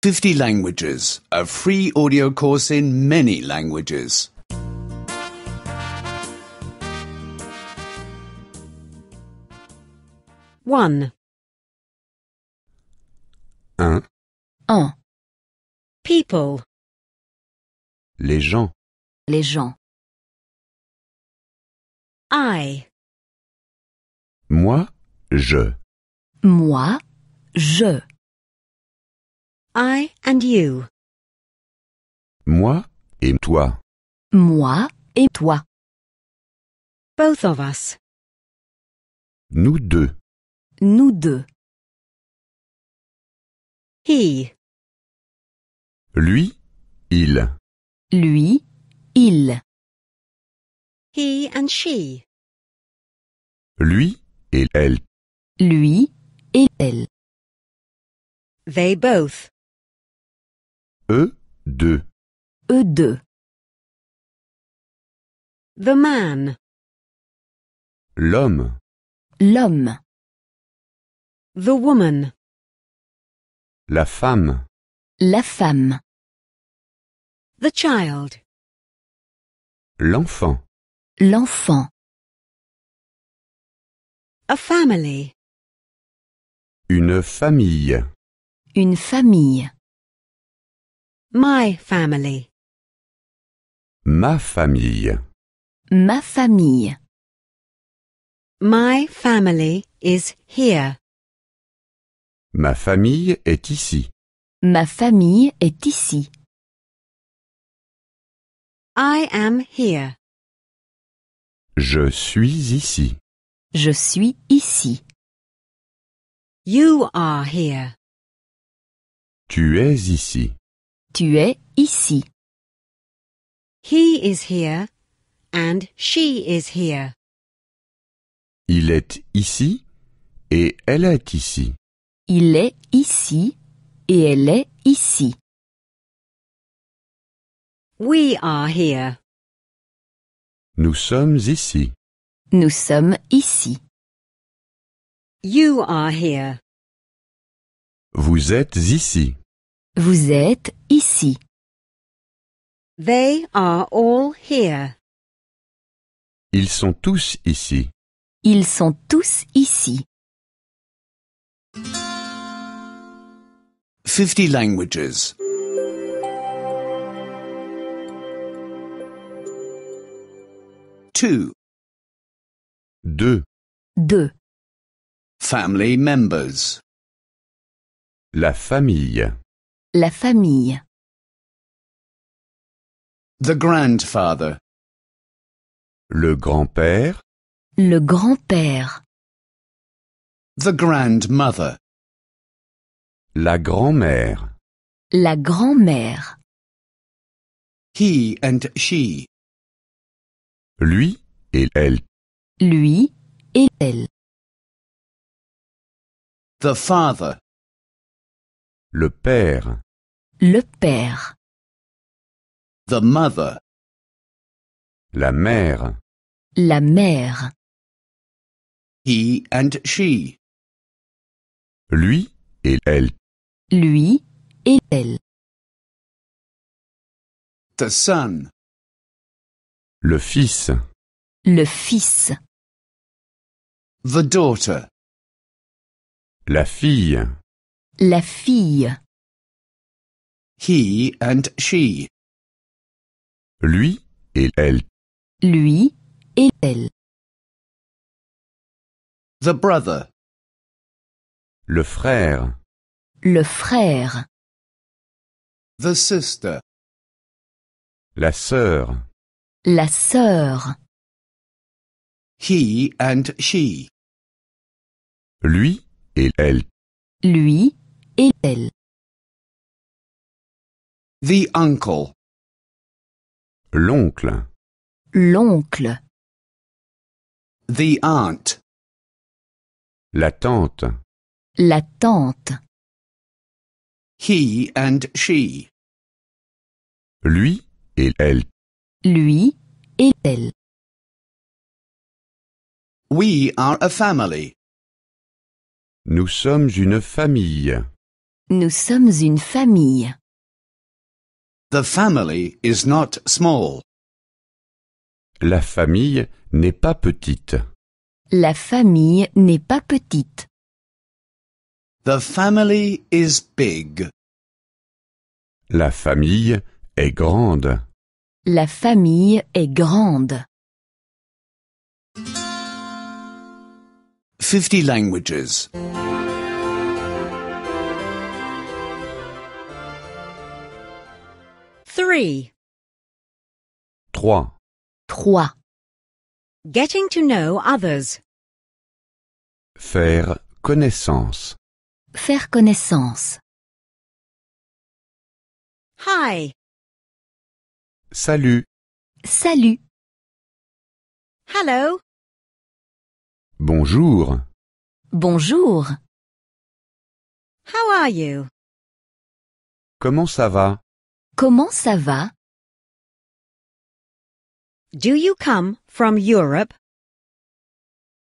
50 languages, a free audio course in many languages. 1. 1. 1. People. Les gens. Les gens. I. Moi, je. Moi, je. I and you. Moi et toi. Moi et toi. Both of us. Nous deux. Nous deux. He. Lui, il. Lui, il. He and she. Lui et elle. Lui et elle. They both. Eux deux. Eux deux. The man. L'homme. L'homme. The woman. La femme. La femme. The child. L'enfant. L'enfant. A family. Une famille. Une famille. My family. Ma famille. Ma famille. My family is here. Ma famille est ici. Ma famille est ici. I am here. Je suis ici. Je suis ici. You are here. Tu es ici. Tu es ici. He is here and she is here. Il est ici et elle est ici. Il est ici et elle est ici. We are here. Nous sommes ici. Nous sommes ici. You are here. Vous êtes ici. Vous êtes ici. They are all here. Ils sont tous ici. Ils sont tous ici. 50 languages. 2. 2. 2. Family members. La famille. La famille. The grandfather. Le grand-père. Le grand-père. The grandmother. La grand-mère. La grand-mère. He and she. Lui et elle. Lui et elle. The father. Le père. Le père. The mother. La mère. La mère. He and she. Lui et elle. Lui et elle. The son. Le fils. Le fils. The daughter. La fille. La fille. He and she. Lui et elle. Lui et elle. The brother. Le frère. Le frère. The sister. La sœur. La sœur. He and she. Lui et elle. Lui et elle. The uncle. L'oncle. L'oncle. The aunt. La tante. La tante. He and she. Lui et elle. Lui et elle. We are a family. Nous sommes une famille. Nous sommes une famille. The family is not small. La famille n'est pas petite. La famille n'est pas petite. The family is big. La famille est grande. La famille est grande. 50 languages. 3. 3. 3. Getting to know others. Faire connaissance. Faire connaissance. Hi. Salut. Salut. Hello. Bonjour. Bonjour. How are you? Comment ça va? Comment ça va? Do you come from Europe?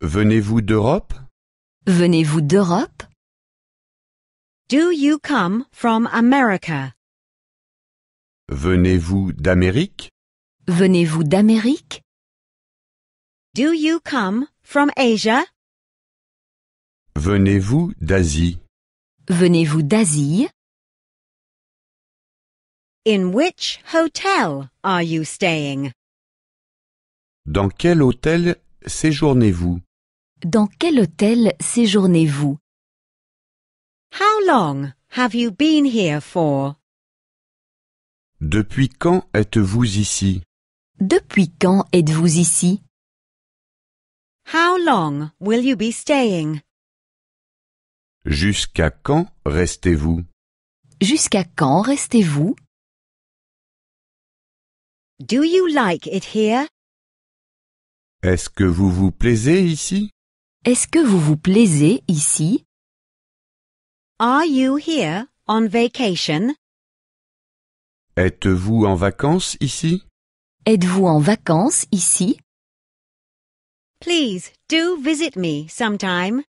Venez-vous d'Europe? Venez-vous d'Europe? Do you come from America? Venez-vous d'Amérique? Venez-vous d'Amérique? Do you come from Asia? Venez-vous d'Asie? Venez-vous d'Asie? In which hotel are you staying? Dans quel hôtel séjournez-vous? Dans quel hôtel séjournez-vous? How long have you been here for? Depuis quand êtes-vous ici? Depuis quand êtes-vous ici? How long will you be staying? Jusqu'à quand restez-vous? Jusqu'à quand restez-vous? Do you like it here? Est-ce que vous vous plaisez ici? Est-ce que vous vous plaisez ici? Are you here on vacation? Êtes-vous en vacances ici? Êtes-vous en vacances ici? Please do visit me sometime.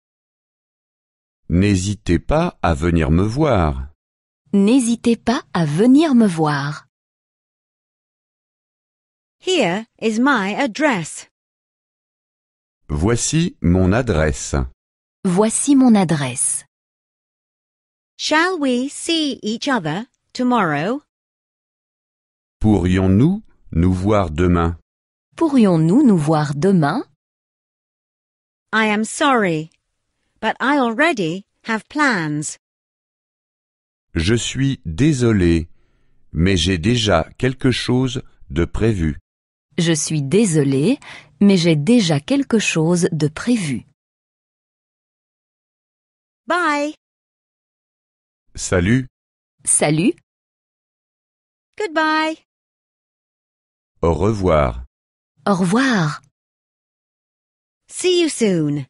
N'hésitez pas à venir me voir. N'hésitez pas à venir me voir. Here is my address. Voici mon adresse. Voici mon adresse. Shall we see each other tomorrow? Pourrions-nous nous voir demain? Pourrions-nous nous voir demain? I am sorry, but I already have plans. Je suis désolé, mais j'ai déjà quelque chose de prévu. Je suis désolé, mais j'ai déjà quelque chose de prévu. Bye. Salut, Salut, Goodbye. au revoir. au revoir, See you soon.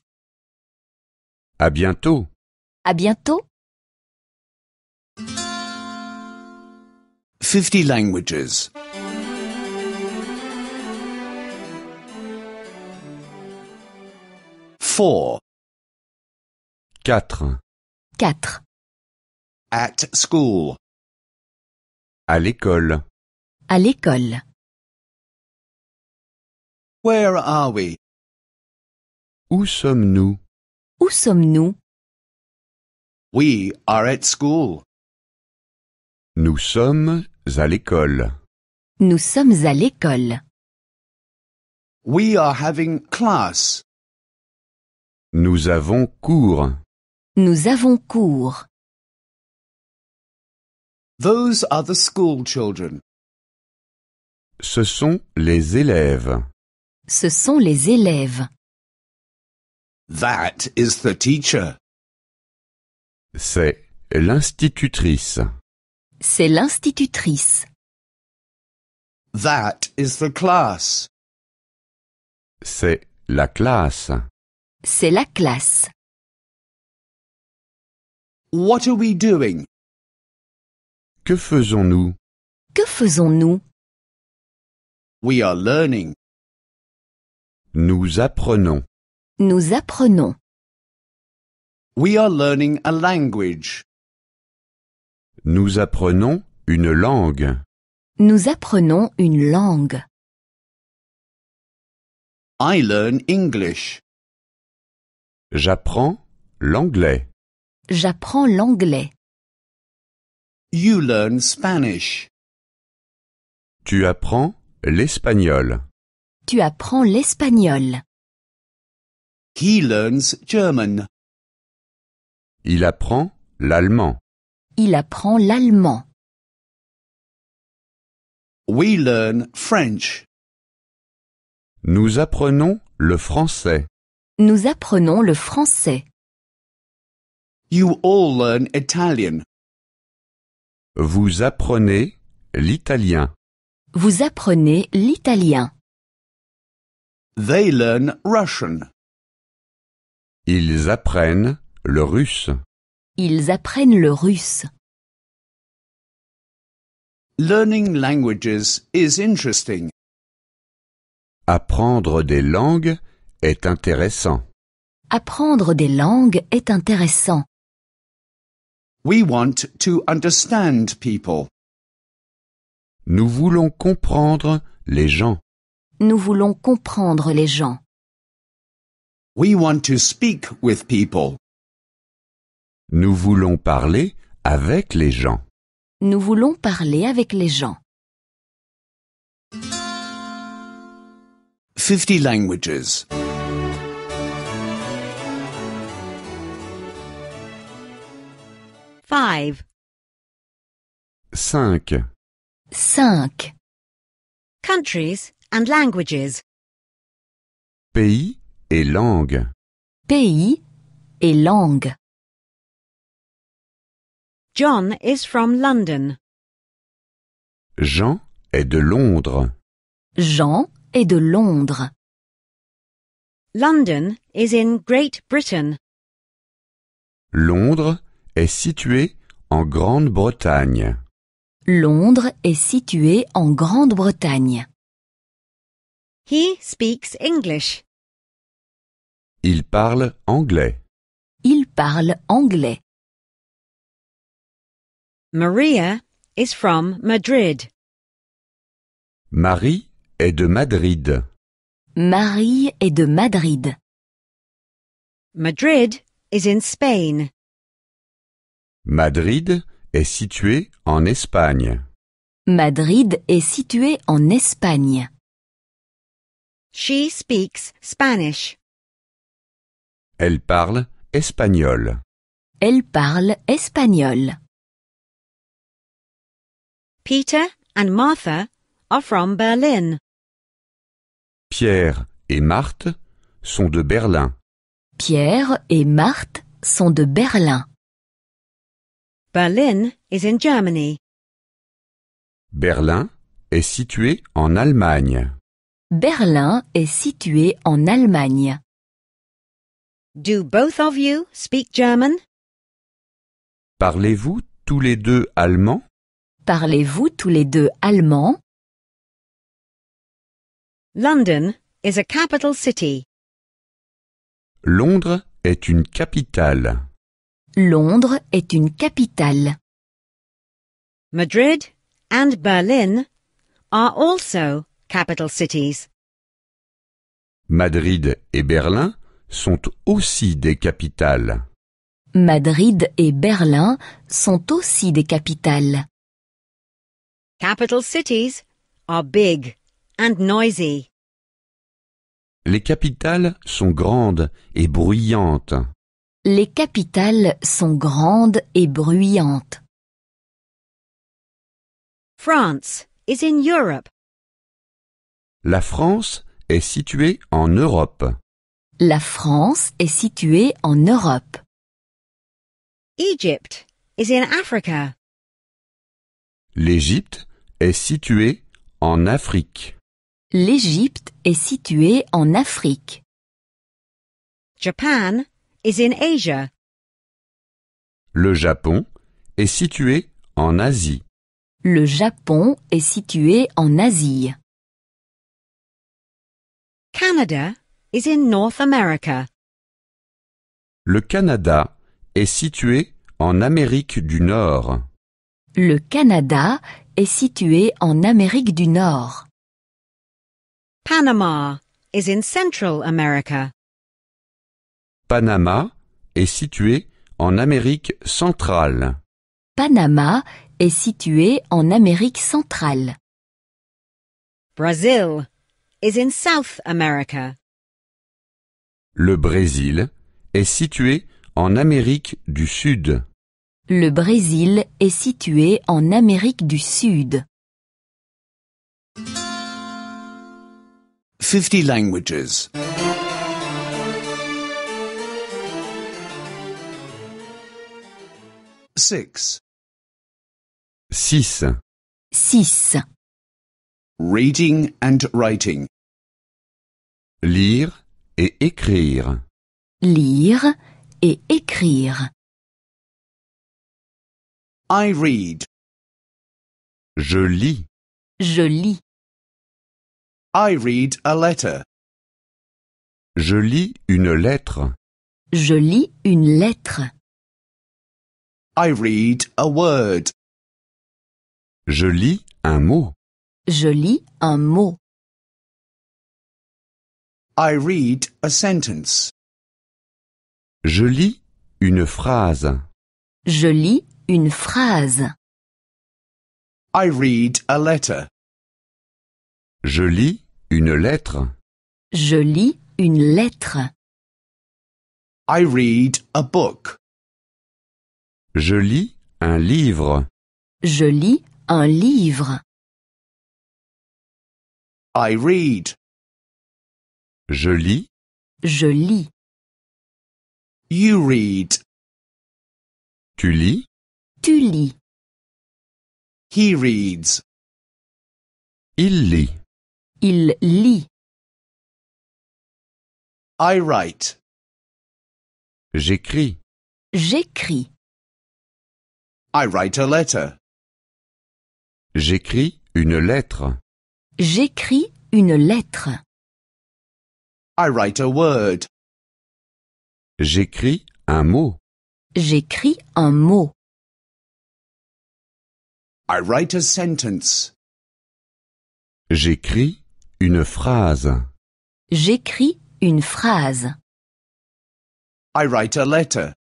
À bientôt. à bientôt. 50 languages. 4. 4. 4. At school. À l'école. À l'école. Where are we? Où sommes-nous? Où sommes-nous? We are at school. Nous sommes à l'école. Nous sommes à l'école. We are having class. Nous avons cours. Nous avons cours. Those are the school children. Ce sont les élèves. Ce sont les élèves. That is the teacher. C'est l'institutrice. C'est l'institutrice. That is the class. C'est la classe. C'est la classe. What are we doing? Que faisons-nous? Que faisons-nous? We are learning. Nous apprenons. Nous apprenons. We are learning a language. Nous apprenons une langue. Nous apprenons une langue. I learn English. J'apprends l'anglais. J'apprends l'anglais. You learn Spanish. Tu apprends l'espagnol. Tu apprends l'espagnol. He learns German. Il apprend l'allemand. Il apprend l'allemand. We learn French. Nous apprenons le français. Nous apprenons le français. You all learn Italian. Vous apprenez l'italien. Vous apprenez l'italien. They learn Russian. Ils apprennent le russe. Ils apprennent le russe. Learning languages is interesting. Apprendre des langues est intéressant. Apprendre des langues est intéressant. We want to understand people. Nous voulons comprendre les gens. Nous voulons comprendre les gens. We want to speak with people. Nous voulons parler avec les gens. Nous voulons parler avec les gens. 50 languages. 5. 5. 5. Countries and languages. Pays et langues. Pays et langue. John is from London. Jean est de Londres. Jean est de Londres. London is in Great Britain. Londres est situé en Grande-Bretagne. Londres est situé en Grande-Bretagne. He speaks English. Il parle anglais. Il parle anglais. Maria is from Madrid. Marie est de Madrid. Marie est de Madrid. Madrid is in Spain. Madrid est situé en Espagne. Madrid est situé en Espagne. She speaks Spanish. Elle parle espagnol. Elle parle espagnol. Peter and Martha are from Berlin. Pierre et Marthe sont de Berlin. Pierre et Marthe sont de Berlin. Berlin is in Germany. Berlin est situé en Allemagne. Berlin est situé en Allemagne. Do both of you speak German? Parlez-vous tous les deux allemand? Parlez-vous tous les deux allemand? London is a capital city. Londres est une capitale. Londres est une capitale. Madrid and Berlin are also capital cities. Madrid et Berlin sont aussi des capitales. Madrid et Berlin sont aussi des capitales. Capital cities are big and noisy. Les capitales sont grandes et bruyantes. Les capitales sont grandes et bruyantes. France is in Europe. La France est située en Europe. La France est située en Europe. Egypt is in Africa. L'Égypte est située en Afrique. L'Égypte est située en Afrique. Japan is in Asia. Le Japon est situé en Asie. Le Japon est situé en Asie. Canada is in North America. Le Canada est situé en Amérique du Nord. Le Canada est situé en Amérique du Nord. Panama is in Central America. Panama est situé en Amérique centrale. Panama est situé en Amérique centrale. Brazil is in South America. Le Brésil est situé en Amérique du Sud. Le Brésil est situé en Amérique du Sud. 50 languages. 6. 6. 6. Reading and writing. Lire et écrire. Lire et écrire. I read. Je lis. Je lis. I read a letter. Je lis une lettre. Je lis une lettre. I read a word. Je lis un mot. Je lis un mot. I read a sentence. Je lis une phrase. Je lis une phrase. I read a letter. Je lis une lettre. Je lis une lettre. I read a book. Je lis un livre. Je lis un livre. I read. Je lis. Je lis. You read. Tu lis. Tu lis. He reads. Il lit. Il lit. I write. J'écris. J'écris. I write a letter. J'écris une lettre. J'écris une lettre. I write a word. J'écris un mot. J'écris un mot. I write a sentence. J'écris une phrase. J'écris une phrase. I write a letter.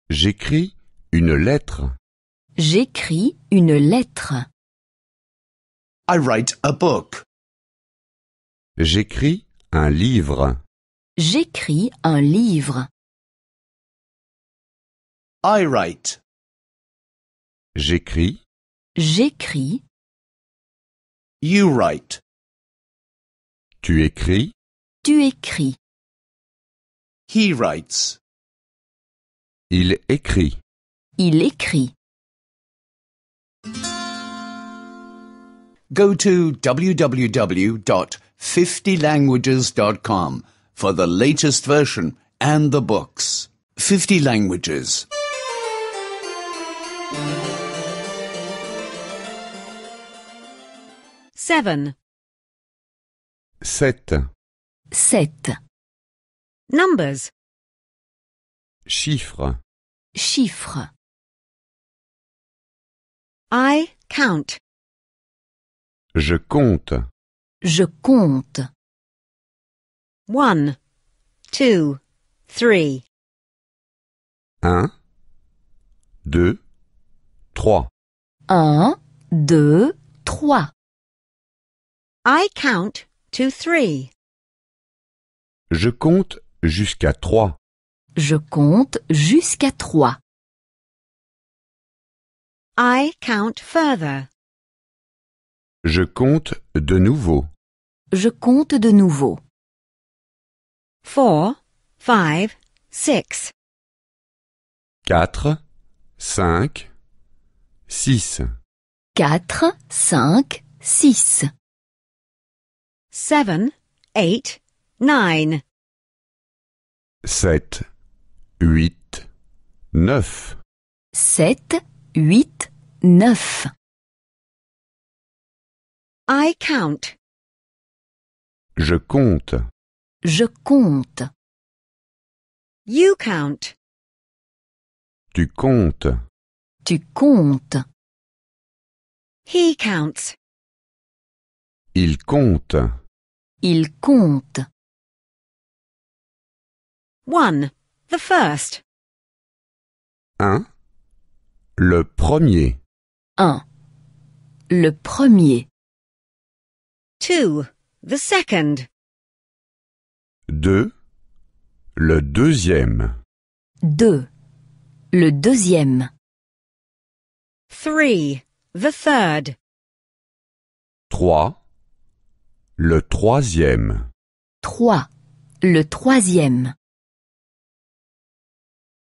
J'écris une lettre. J'écris une lettre. I write a book. J'écris un livre. J'écris un livre. I write. J'écris. J'écris. You write. Tu écris. Tu écris. He writes. Il écrit. Il écrit. Go to www.50languages.com for the latest version and the books. 50 languages. 7. 7. 7. Numbers. Chiffres. Chiffres. I count. Je compte. Je compte. 1, 2, 3. 1, 2, 3. 1, 2, 3. I count to 3. Je compte jusqu'à 3. Je compte jusqu'à 3. I count further. Je compte de nouveau. Je compte de nouveau. 4, 5, 6. 4, 5, 6. 4, 5, 6. 7, 8, 9. 7, 8, 9. 7, 8, 9. I count. Je compte. Je compte. You count. Tu comptes. Tu comptes. He counts. Il compte. Il compte. 1. The first. 1. Le premier. 1. Le premier. 2. The second. 2. Le deuxième. 2. Le deuxième. 3. The third. 3. Le troisième. 3. Le troisième.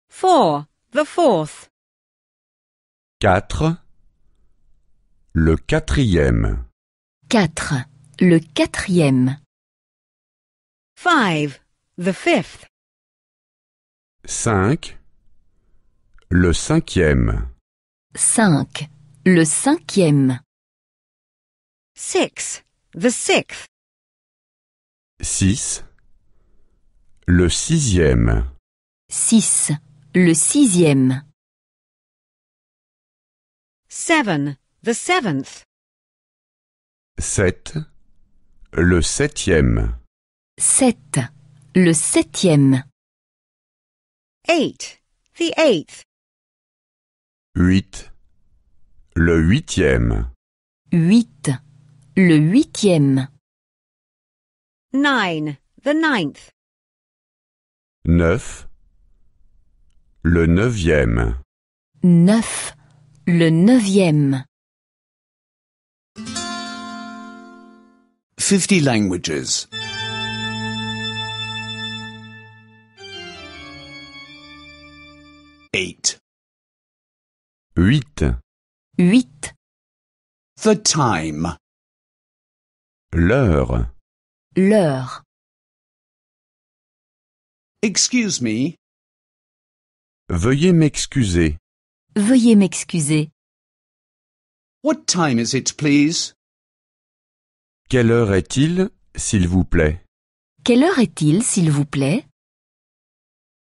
4. The fourth. 4. Le quatrième. 4. Le quatrième. 5. The fifth. 5. Le cinquième. 5. Le cinquième. 6. The sixth. 6. Le sixième. 6. Le sixième. 7. The seventh. 7. Le septième. 7. Le septième. 8. The eighth. 8. Le huitième. 8. Le huitième. 9. The ninth. 9. Le neuvième. 9. Le neuvième. 50 languages. 8. 8. 8. The time. L'heure. L'heure. Excuse me. Veuillez m'excuser. Veuillez m'excuser. What time is it, please? Quelle heure est-il, s'il vous plaît? Quelle heure est-il, s'il vous plaît?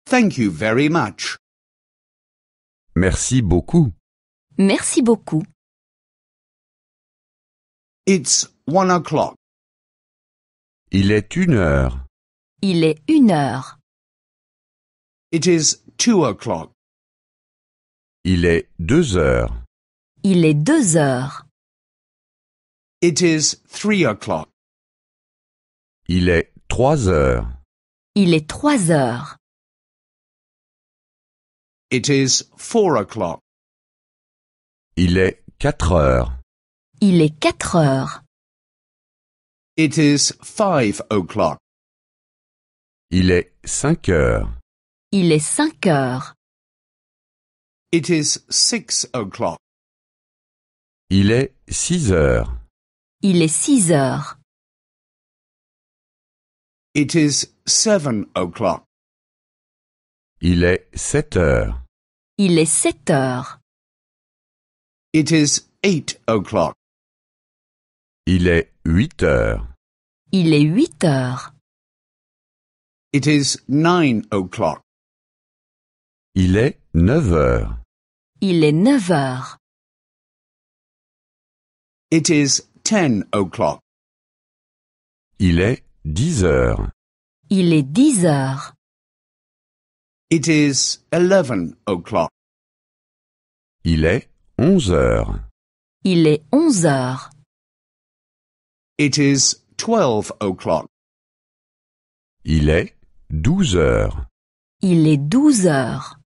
Thank you very much. Merci beaucoup. Merci beaucoup. It's 1 o'clock. Il est 1 heure. Il est 1 heure. It is 2 o'clock. Il est 2 heures. Il est 2 heures. It is 3 o'clock. Il est 3 heures. Il est 3 heures. It is 4 o'clock. Il est 4 heures. Il est 4 heures. It is 5 o'clock. Il est 5 heures. Il est 5 heures. It is 6 o'clock. Il est 6 heures. Il est 6 heures. It is 7 o'clock. Il est 7 heures. Il est 7 heures. It is 8 o'clock. Il est 8 heures. Il est 8 heures. It is 9 o'clock. Il est 9 heures. Il est 9 heures. It is 10 o'clock. Il est 10 heures. Il est 10 heures. It is 11 o'clock. Il est 11 heures. Il est 11 heures. It is 12 o'clock. Il est 12 heures. Il est 12 heures.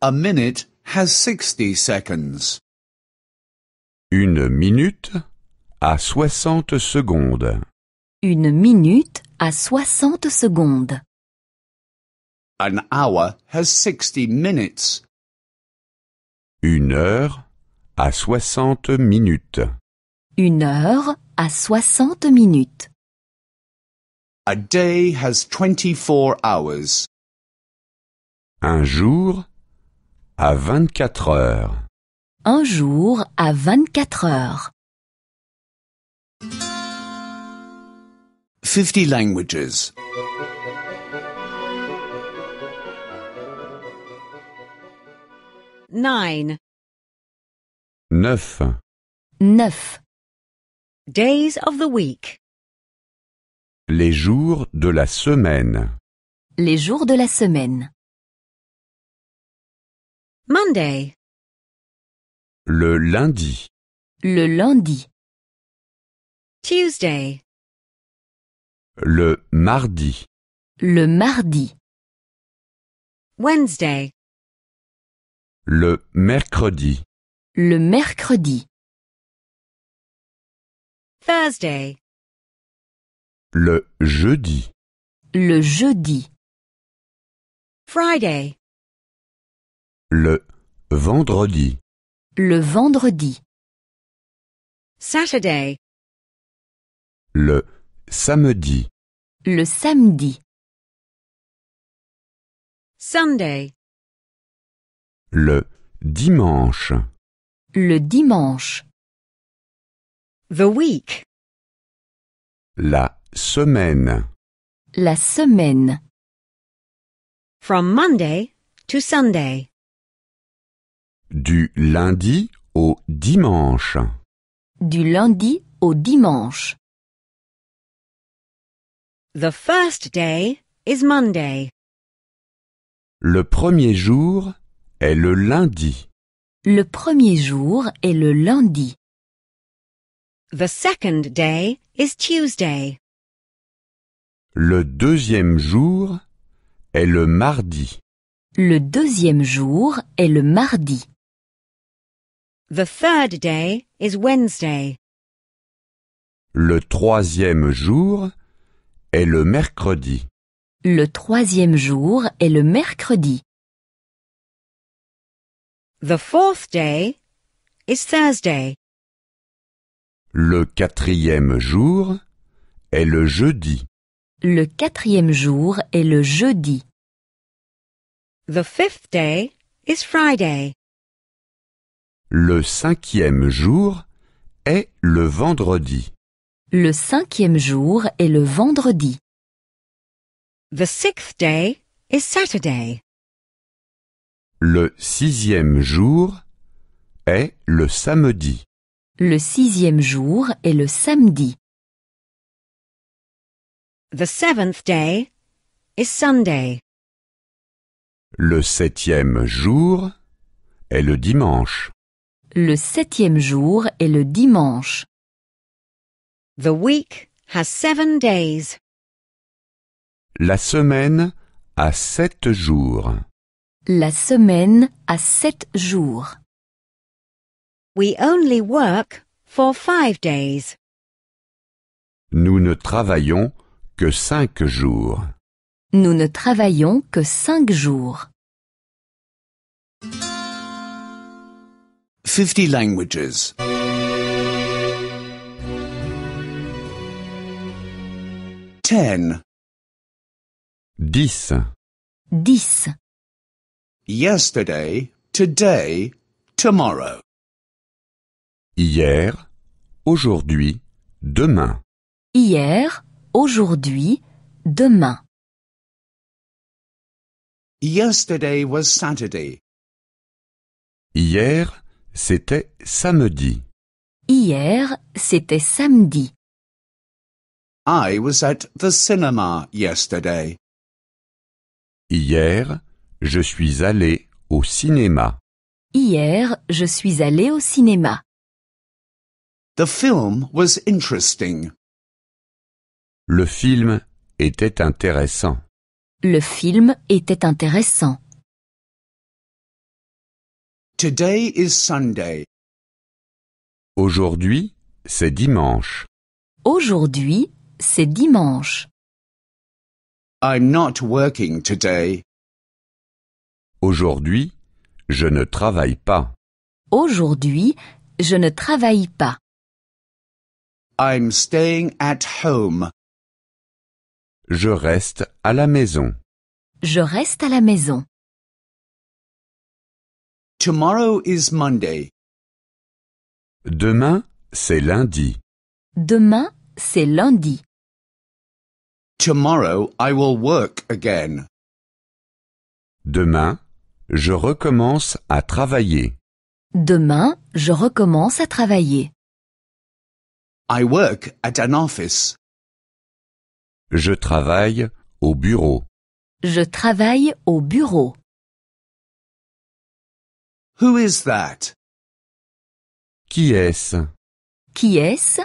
A minute has 60 seconds. Une minute à 60 secondes. Une minute à 60 secondes. An hour has 60 minutes. Une heure à 60 minutes. Une heure à 60 minutes. A day has 24 hours. Un jour à 24 heures. Un jour à 24 heures. 50 languages. 9. 9. 9. Days of the week. Les jours de la semaine. Les jours de la semaine. Monday, Le lundi. Le lundi. Tuesday, Le mardi. Le mardi. Wednesday, Le mercredi. Le mercredi. Thursday, Le jeudi. Le jeudi. Friday, Le vendredi. Le vendredi. Saturday, Le samedi. Le samedi. Sunday, Le dimanche. Le dimanche. the week, La semaine. La semaine. from Monday to Sunday. Du lundi au dimanche. Du lundi au dimanche. The first day is Monday. Le premier jour est le lundi. Le premier jour est le lundi. The second day is Tuesday. Le deuxième jour est le mardi. Le deuxième jour est le mardi. The third day is Wednesday. Le troisième jour est le mercredi. Le troisième jour est le mercredi. The fourth day is Thursday. Le quatrième jour est le jeudi. Le quatrième jour est le jeudi. The fifth day is Friday. Le cinquième jour est le vendredi. Le cinquième jour est le vendredi. The sixth day is Saturday. Le sixième jour est le samedi. Le sixième jour est le samedi. The seventh day is Sunday. Le septième jour est le dimanche. Le septième jour est le dimanche. The week has 7 days. La semaine a 7 jours. La semaine a 7 jours. We only work for 5 days. Nous ne travaillons que 5 jours. Nous ne travaillons que 5 jours. 50 languages. 10. 10. 10. Yesterday, today, tomorrow. Hier, aujourd'hui, demain. Hier, aujourd'hui, demain. Yesterday was Saturday. Hier, c'était samedi. Hier, c'était samedi. I was at the cinema yesterday. Hier, je suis allé au cinéma. Hier, je suis allé au cinéma. The film was interesting. Le film était intéressant. Le film était intéressant. Today is Sunday. Aujourd'hui, c'est dimanche. Aujourd'hui, c'est dimanche. I'm not working today. Aujourd'hui, je ne travaille pas. Aujourd'hui, je ne travaille pas. I'm staying at home. Je reste à la maison. Je reste à la maison. Tomorrow is Monday. Demain, c'est lundi. Demain, c'est lundi. Tomorrow I will work again. Demain, je recommence à travailler. Demain, je recommence à travailler. I work at an office. Je travaille au bureau. Je travaille au bureau. Who is that? Qui est-ce? Qui est-ce?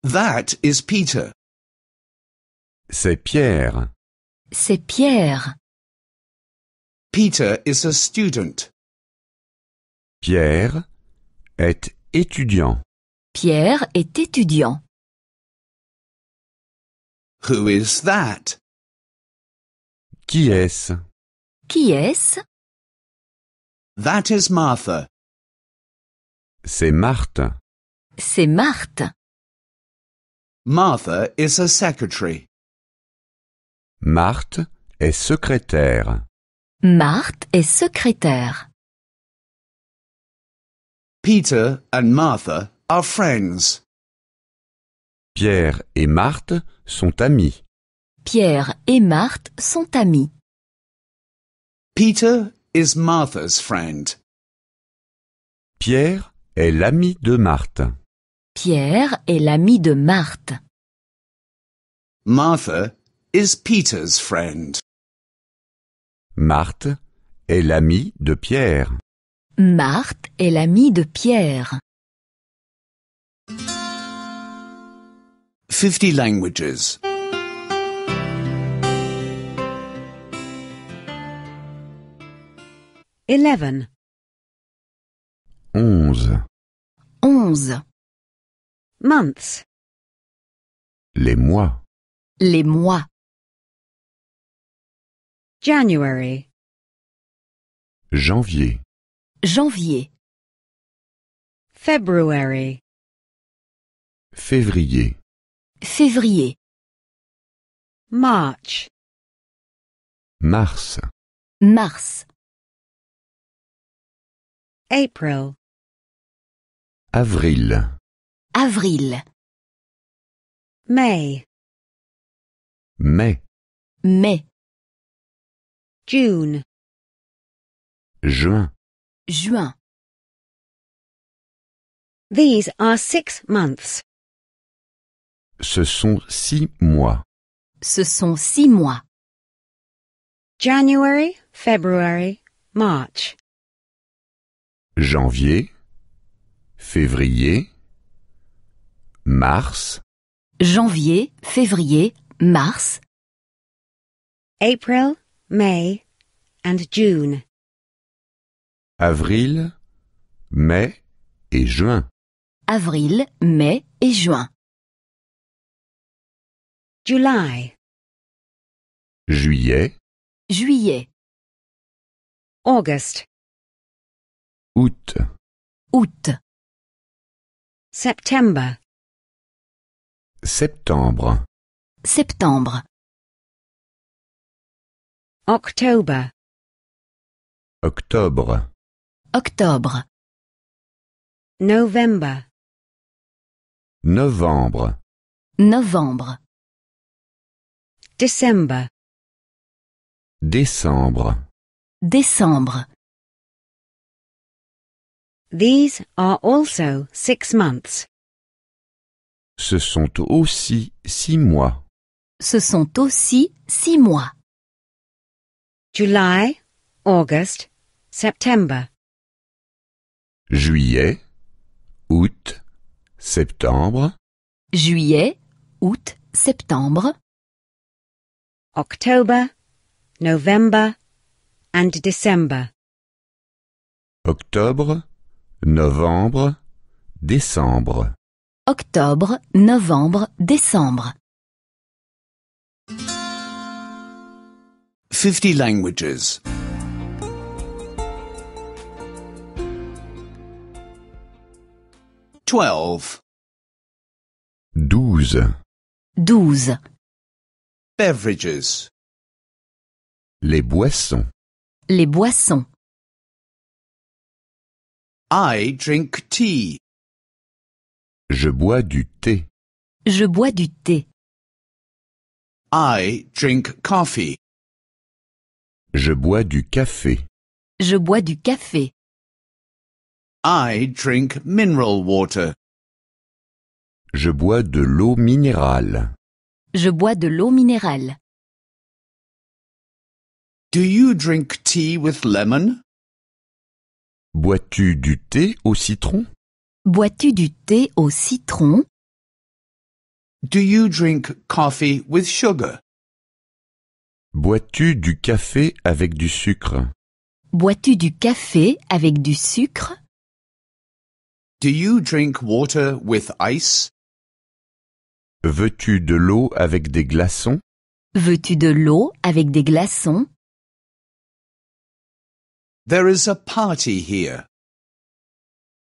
That is Peter. C'est Pierre. C'est Pierre. Peter is a student. Pierre est étudiant. Pierre est étudiant. Who is that? Qui est-ce? Qui est-ce? That is Martha. C'est Marthe. C'est Marthe. Martha is a secretary. Marthe est secrétaire. Marthe est secrétaire. Peter and Martha are friends. Pierre et Marthe sont amis. Pierre et Marthe sont amis. Peter is Martha's friend. Pierre est l'ami de Marthe. Pierre est l'ami de Marthe. Martha is Peter's friend. Marthe est l'ami de Pierre. Marthe est l'ami de Pierre. 50 languages. 11. 11. 11. Months. Les mois. Les mois. January. Janvier. Janvier. February. Février. Février. March. Mars. Mars. April. Avril. Avril. May. Mai. Mai. June. Juin. Juin. These are 6 months. Ce sont 6 mois. Ce sont 6 mois. January, February, March. Janvier. Février. Mars. Janvier, février, mars. April, May, and June. Avril. Mai et juin. Avril, mai et juin. July. Juillet. Juillet. August. Août. Août. September. Septembre. Septembre. October. Octobre. Octobre. November. Novembre. Novembre. December. Décembre. Décembre. These are also 6 months. Ce sont aussi 6 mois. Ce sont aussi 6 mois. July, August, September. Juillet. Août. Septembre. Juillet, août, septembre. October, November, and December. Octobre. Novembre. Décembre. Octobre, novembre, décembre. 50 languages. 12. 12. 12. Beverages. Les boissons. Les boissons. I drink tea. Je bois du thé. Je bois du thé. I drink coffee. Je bois du café. Je bois du café. I drink mineral water. Je bois de l'eau minérale. Je bois de l'eau minérale. Do you drink tea with lemon? Bois-tu du thé au citron? Bois-tu du thé au citron? Do you drink coffee with sugar? Bois-tu du café avec du sucre? Bois-tu du café avec du sucre? Do you drink water with ice? Veux-tu de l'eau avec des glaçons? Veux-tu de l'eau avec des glaçons? There is a party here.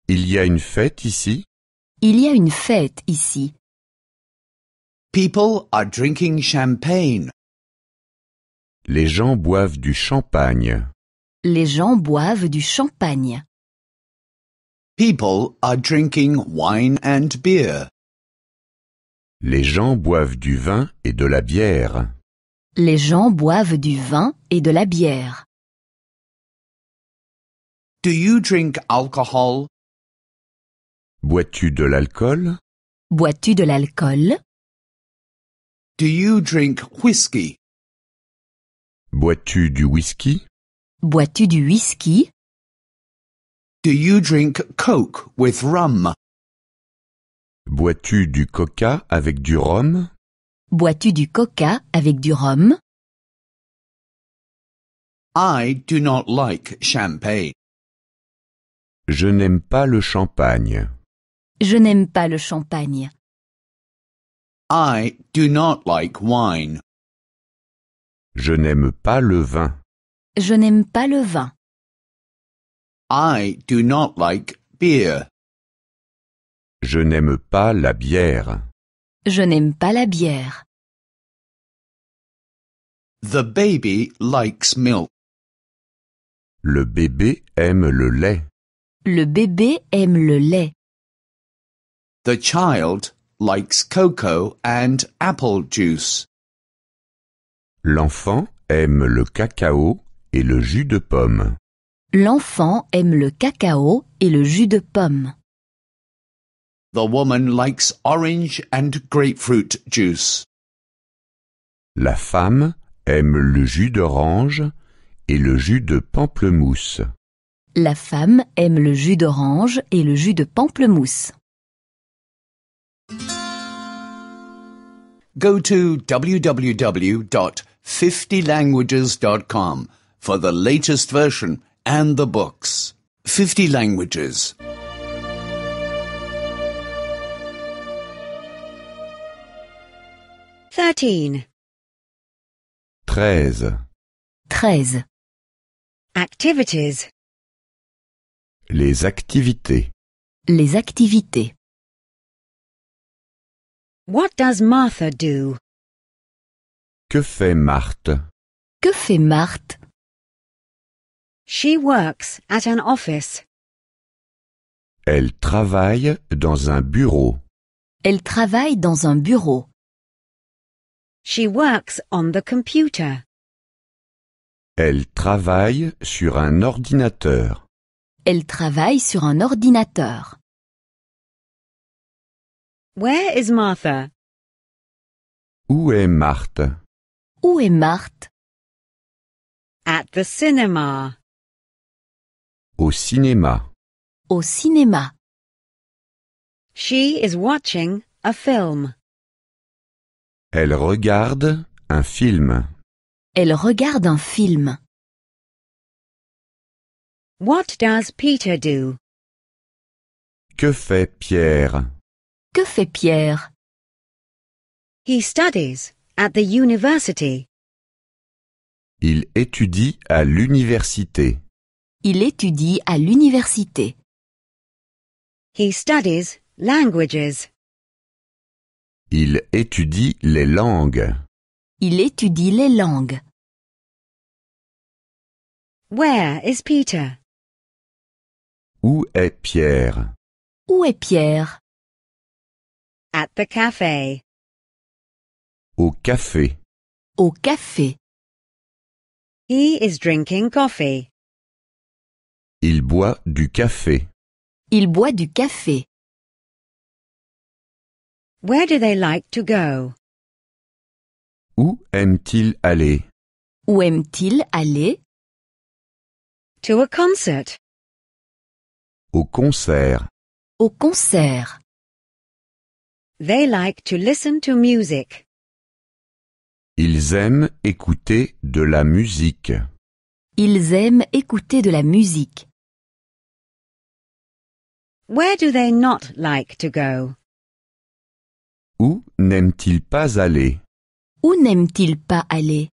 Il y a une fête ici? Il y a une fête ici. People are drinking champagne. Les gens boivent du champagne. Les gens boivent du champagne. People are drinking wine and beer. Les gens boivent du vin et de la bière. Les gens boivent du vin et de la bière. Do you drink alcohol? Bois-tu de l'alcool? Bois-tu de l'alcool? Do you drink whiskey? Bois-tu du whisky? Bois-tu du whisky? Do you drink Coke with rum? Bois-tu du coca avec du rhum? Bois-tu du coca avec du rhum? I do not like champagne. Je n'aime pas le champagne. Je n'aime pas le champagne. I do not like wine. Je n'aime pas le vin. Je n'aime pas le vin. I do not like beer. Je n'aime pas la bière. Je n'aime pas la bière. The baby likes milk. Le bébé aime le lait. Le bébé aime le lait. The child likes cocoa and apple juice. L'enfant aime le cacao et le jus de pomme. L'enfant aime le cacao et le jus de pomme. The woman likes orange and grapefruit juice. La femme aime le jus d'orange et le jus de pamplemousse. La femme aime le jus d'orange et le jus de pamplemousse. Go to www.50languages.com for the latest version and the books. 50 languages. 13. 13. 13. Activities. Les activités. Les activités. What does Martha do? Que fait Marthe? Que fait Marthe? She works at an office. Elle travaille dans un bureau. Elle travaille dans un bureau. She works on the computer. Elle travaille sur un ordinateur. Elle travaille sur un ordinateur. Where is Martha? Où est Marthe? Où est Marthe? At the cinema. Au cinéma. Au cinéma. She is watching a film. Elle regarde un film. Elle regarde un film. What does Peter do? Que fait Pierre? Que fait Pierre? He studies at the university. Il étudie à l'université. Il étudie à l'université. He studies languages. Il étudie les langues. Il étudie les langues. Where is Peter? Où est Pierre? Où est Pierre? At the cafe. Au café. Au café. He is drinking coffee. Il boit du café. Il boit du café. Where do they like to go? Où aime-t-il aller? Où aime-t-il aller? To a concert. Au concert. Au concert. They like to listen to music. Ils aiment écouter de la musique. Ils aiment écouter de la musique. Where do they not like to go? Où n'aiment-ils pas aller? Où n'aiment-ils pas aller?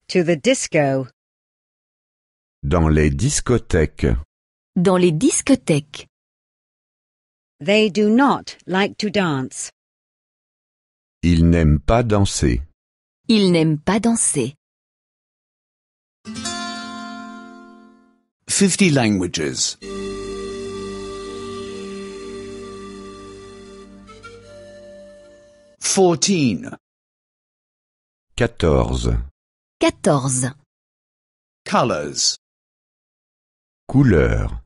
To the disco. Dans les discothèques. Dans les discothèques. They do not like to dance. Ils n'aiment pas danser. Ils n'aiment pas danser. 50 languages. 14. 14. 14. Colors. Couleur.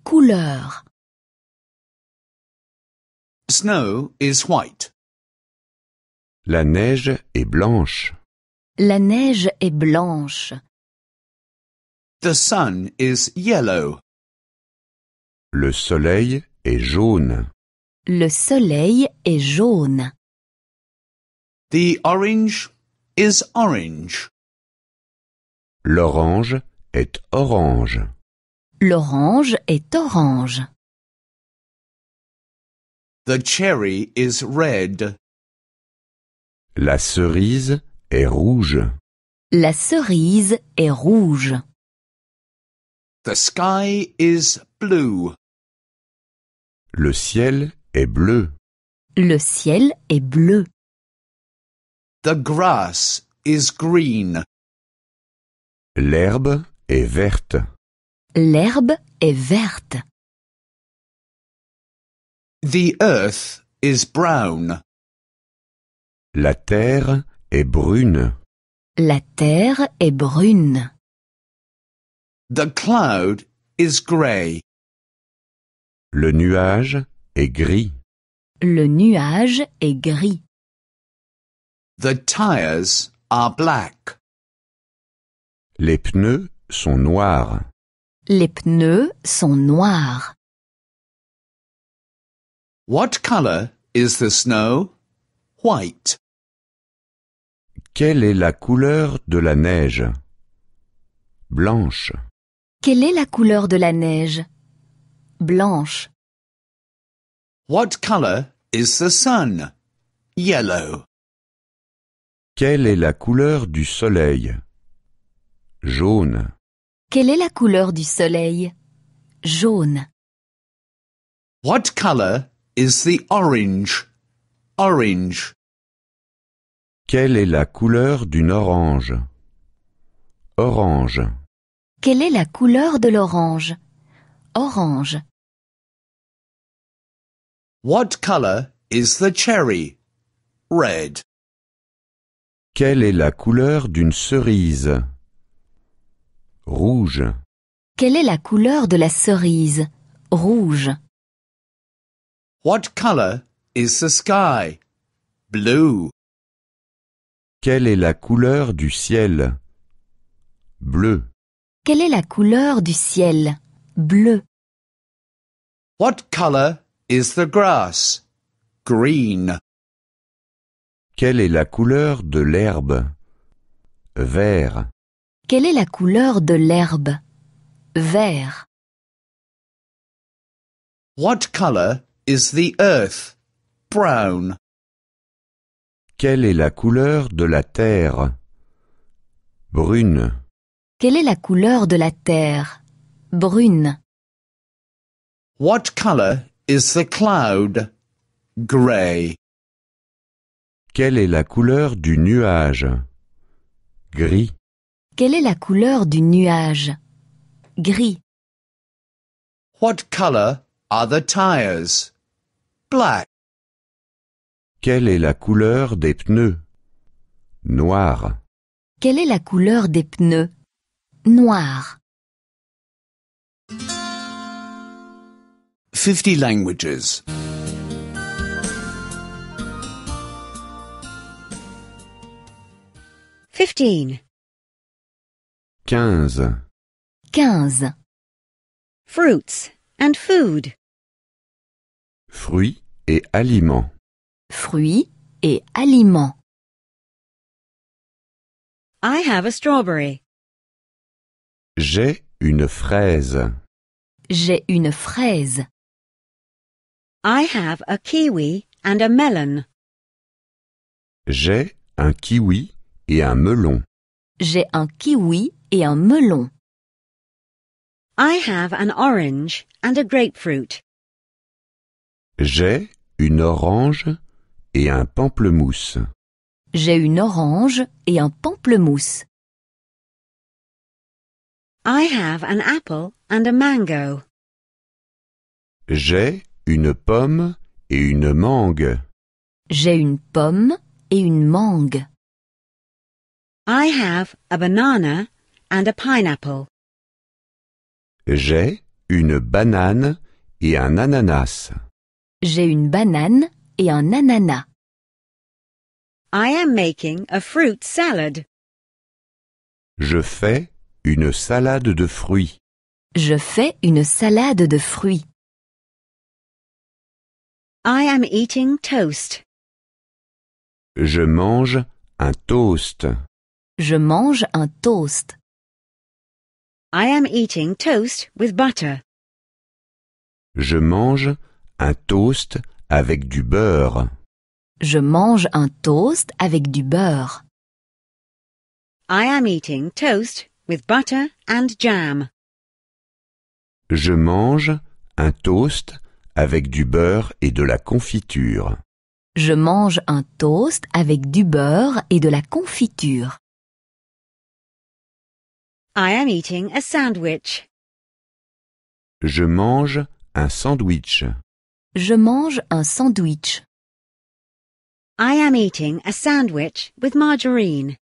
Couleur. Snow is white. La neige est blanche. La neige est blanche. The sun is yellow. Le soleil est jaune. Le soleil est jaune. The orange is orange. L'orange est orange. L'orange est orange. The cherry is red. La cerise est rouge. La cerise est rouge. The sky is blue. Le ciel est bleu. Le ciel est bleu. The grass is green. L'herbe est verte. L'herbe est verte. The earth is brown. La terre est brune. La terre est brune. The cloud is grey. Le nuage est gris. Le nuage est gris. The tires are black. Les pneus sont noirs. Les pneus sont noirs. What color is the snow? White. Quelle est la couleur de la neige? Blanche. Quelle est la couleur de la neige? Blanche. What color is the sun? Yellow. Quelle est la couleur du soleil? Jaune. Quelle est la couleur du soleil? Jaune. What color is the orange? Orange. Quelle est la couleur d'une orange? Orange. Quelle est la couleur de l'orange? Orange. What color is the cherry? Red. Quelle est la couleur d'une cerise? Rouge. Quelle est la couleur de la cerise? Rouge. What color is the sky? Blue. Quelle est la couleur du ciel? Bleu. Quelle est la couleur du ciel? Bleu. What color is the grass? Green. Quelle est la couleur de l'herbe? Vert. Quelle est la couleur de l'herbe? Vert. What color is the earth? Brown. Quelle est la couleur de la terre? Brune. Quelle est la couleur de la terre? Brune. What color is the cloud? Gray. Quelle est la couleur du nuage? Gris. Quelle est la couleur du nuage? Gris. What color are the tires? Black. Quelle est la couleur des pneus? Noir. Quelle est la couleur des pneus? Noir. 50 languages. 15. 15. 15. Fruits and food. Fruits et aliments. Fruits et aliments. I have a strawberry. J'ai une fraise. J'ai une fraise. I have a kiwi and a melon. J'ai un kiwi et un melon. J'ai un kiwi et un melon. I have an orange and a grapefruit. J'ai une orange et un pamplemousse. J'ai une orange et un pamplemousse. I have an apple and a mango. J'ai une pomme et une mangue. J'ai une pomme et une mangue. I have a banana and a pineapple. J'ai une banane et un ananas. J'ai une banane et un ananas. I am making a fruit salad. Je fais une salade de fruits. Je fais une salade de fruits. I am eating toast. Je mange un toast. Je mange un toast. I am eating toast with butter. Je mange un toast avec du beurre. Je mange un toast avec du beurre. I am eating toast with butter and jam. Je mange un toast avec du beurre et de la confiture. Je mange un toast avec du beurre et de la confiture. I am eating a sandwich. Je mange un sandwich. Je mange un sandwich. I am eating a sandwich with margarine.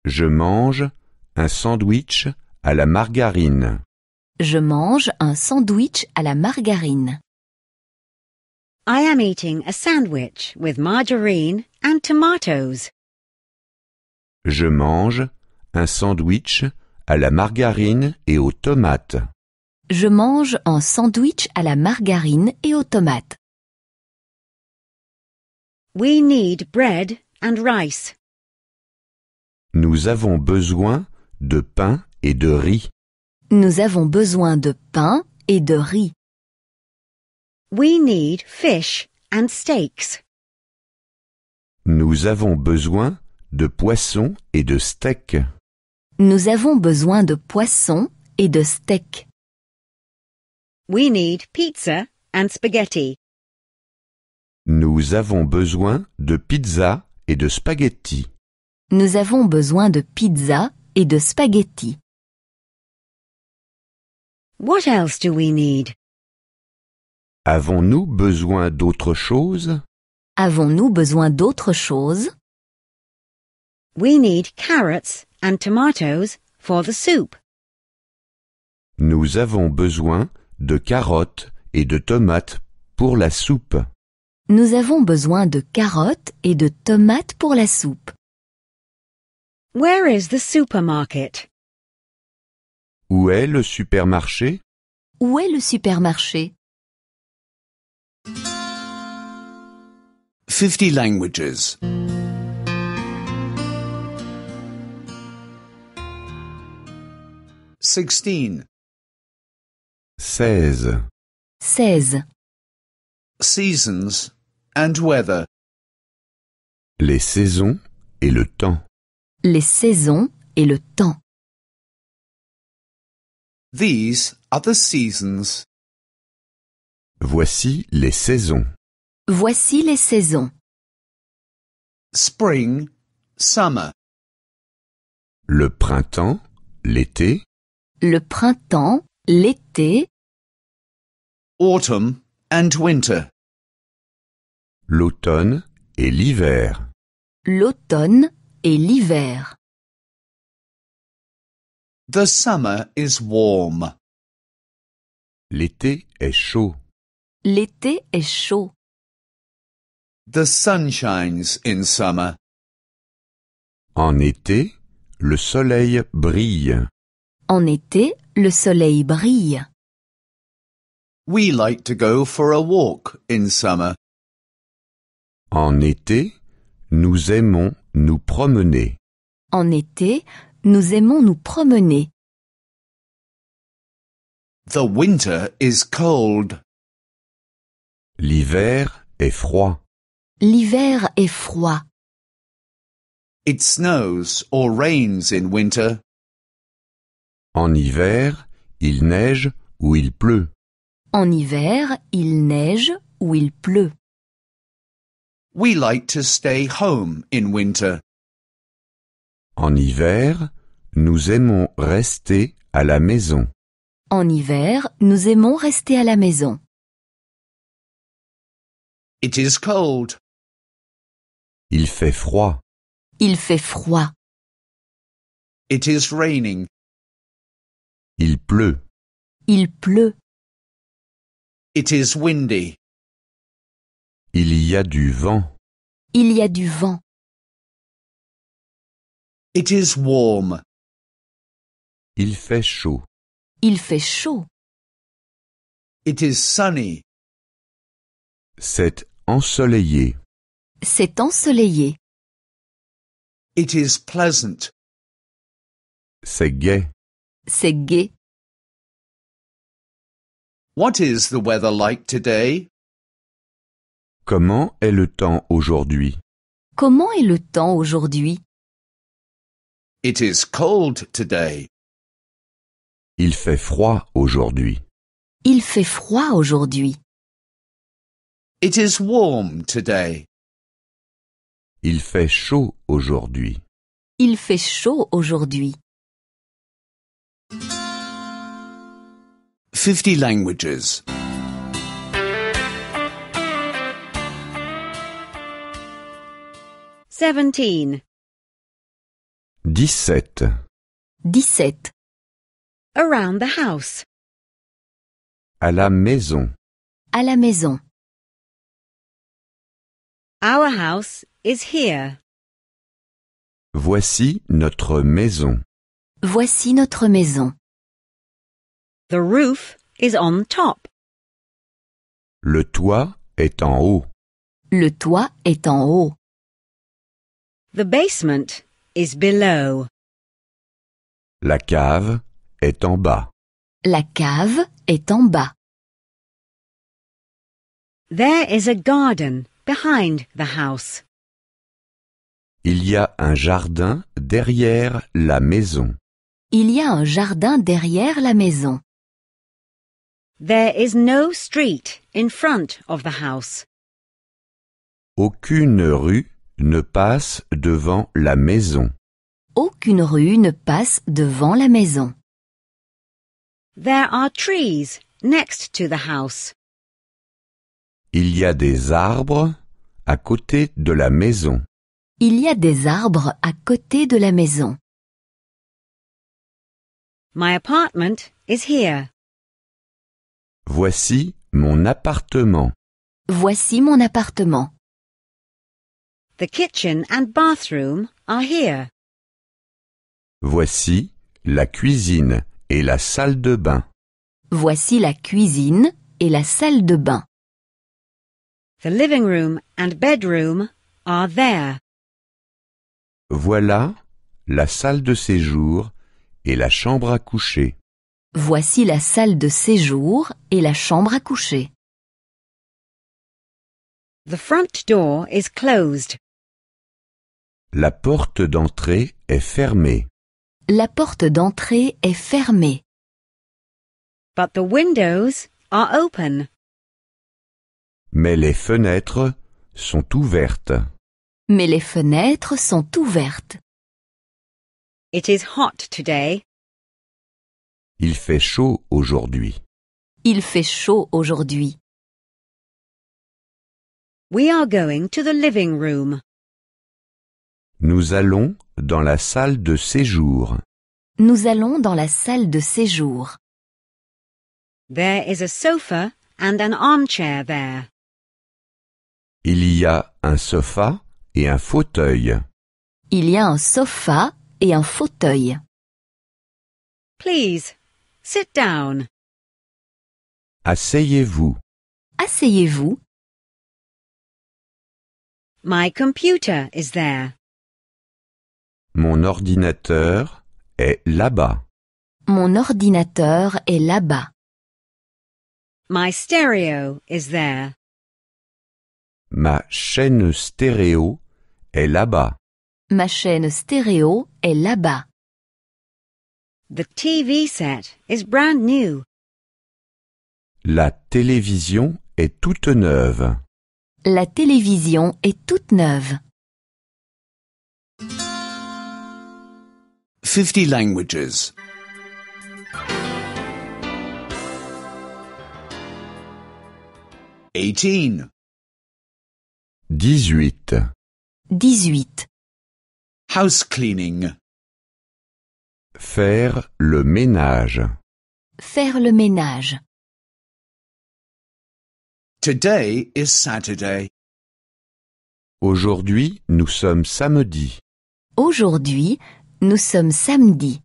Je mange un sandwich à la margarine. Je mange un sandwich à la margarine. I am eating a sandwich with margarine and tomatoes. Je mange un sandwich à la margarine et aux tomates. Je mange un sandwich à la margarine et aux tomates. We need bread and rice. Nous avons besoin de pain et de riz. Nous avons besoin de pain et de riz. We need fish and steaks. Nous avons besoin de poisson et de steak. Nous avons besoin de poisson et de steak. We need pizza and spaghetti. Nous avons besoin de pizza et de spaghetti. Nous avons besoin de pizza et de spaghetti. What else do we need? Avons-nous besoin d'autre chose? Avons-nous besoin d'autre chose? We need carrots and tomatoes for the soup. Nous avons besoin de carottes et de tomates pour la soupe. Nous avons besoin de carottes et de tomates pour la soupe. Where is the supermarket? Où est le supermarché? Où est le supermarché? 50 languages. 16. 16. 16. Seasons and weather. Les saisons et le temps. Les saisons et le temps. These are the seasons. Voici les saisons. Voici les saisons. Spring, summer. Le printemps, l'été, Le printemps, l'été, Autumn and winter. l'automne et l'hiver. l'automne et l'hiver. The summer is warm. L'été est chaud. L'été est chaud. The sun shines in summer. En été, le soleil brille. En été, le soleil brille. We like to go for a walk in summer. En été, nous aimons nous promener. En été, nous aimons nous promener. The winter is cold. L'hiver est froid. L'hiver est froid. It snows or rains in winter. En hiver, il neige ou il pleut. En hiver, il neige ou il pleut. We like to stay home in winter. En hiver, nous aimons rester à la maison. En hiver, nous aimons rester à la maison. It is cold. Il fait froid. Il fait froid. It is raining. Il pleut. Il pleut. It is windy. Il y a du vent. Il y a du vent. It is warm. Il fait chaud. Il fait chaud. It is sunny. C'est ensoleillé. C'est ensoleillé. It is pleasant. C'est gai. C'est gai. What is the weather like today? Comment est le temps aujourd'hui? Comment est le temps aujourd'hui? It is cold today. Il fait froid aujourd'hui. Il fait froid aujourd'hui. It is warm today. Il fait chaud aujourd'hui. Il fait chaud aujourd'hui. 50 languages. 17. 17. 17. Around the house. À la maison. À la maison. Our house is here. Voici notre maison. Voici notre maison. The roof is on top. Le toit est en haut. Le toit est en haut. The basement is below. La cave est en bas. La cave est en bas. There is a garden behind the house. Il y a un jardin derrière la maison. Il y a un jardin derrière la maison. There is no street in front of the house. Aucune rue ne passe devant la maison. Aucune rue ne passe devant la maison. There are trees next to the house. Il y a des arbres à côté de la maison. Il y a des arbres à côté de la maison. My apartment is here. Voici mon appartement. Voici mon appartement. The kitchen and bathroom are here. Voici la cuisine et la salle de bain. Voici la cuisine et la salle de bain. The living room and bedroom are there. Voilà la salle de séjour et la chambre à coucher. Voici la salle de séjour et la chambre à coucher. The front door is closed. La porte d'entrée est fermée. La porte d'entrée est fermée. But the windows are open. Mais les fenêtres sont ouvertes. Mais les fenêtres sont ouvertes. It is hot today. Il fait chaud aujourd'hui. Il fait chaud aujourd'hui. We are going to the living room. Nous allons dans la salle de séjour. Nous allons dans la salle de séjour. There is a sofa and an armchair there. Il y a un sofa et un fauteuil. Il y a un sofa et un fauteuil. Please, sit down. Asseyez-vous. Asseyez-vous. My computer is there. Mon ordinateur est là-bas. Mon ordinateur est là-bas. My stereo is there. Ma chaîne stéréo est là-bas. Ma chaîne stéréo est là-bas. The TV set is brand new. La télévision est toute neuve. La télévision est toute neuve. 50 languages. 18. 18. 18. House cleaning. Faire le ménage. Faire le ménage. Today is Saturday. Aujourd'hui, nous sommes samedi. Aujourd'hui, nous sommes samedi.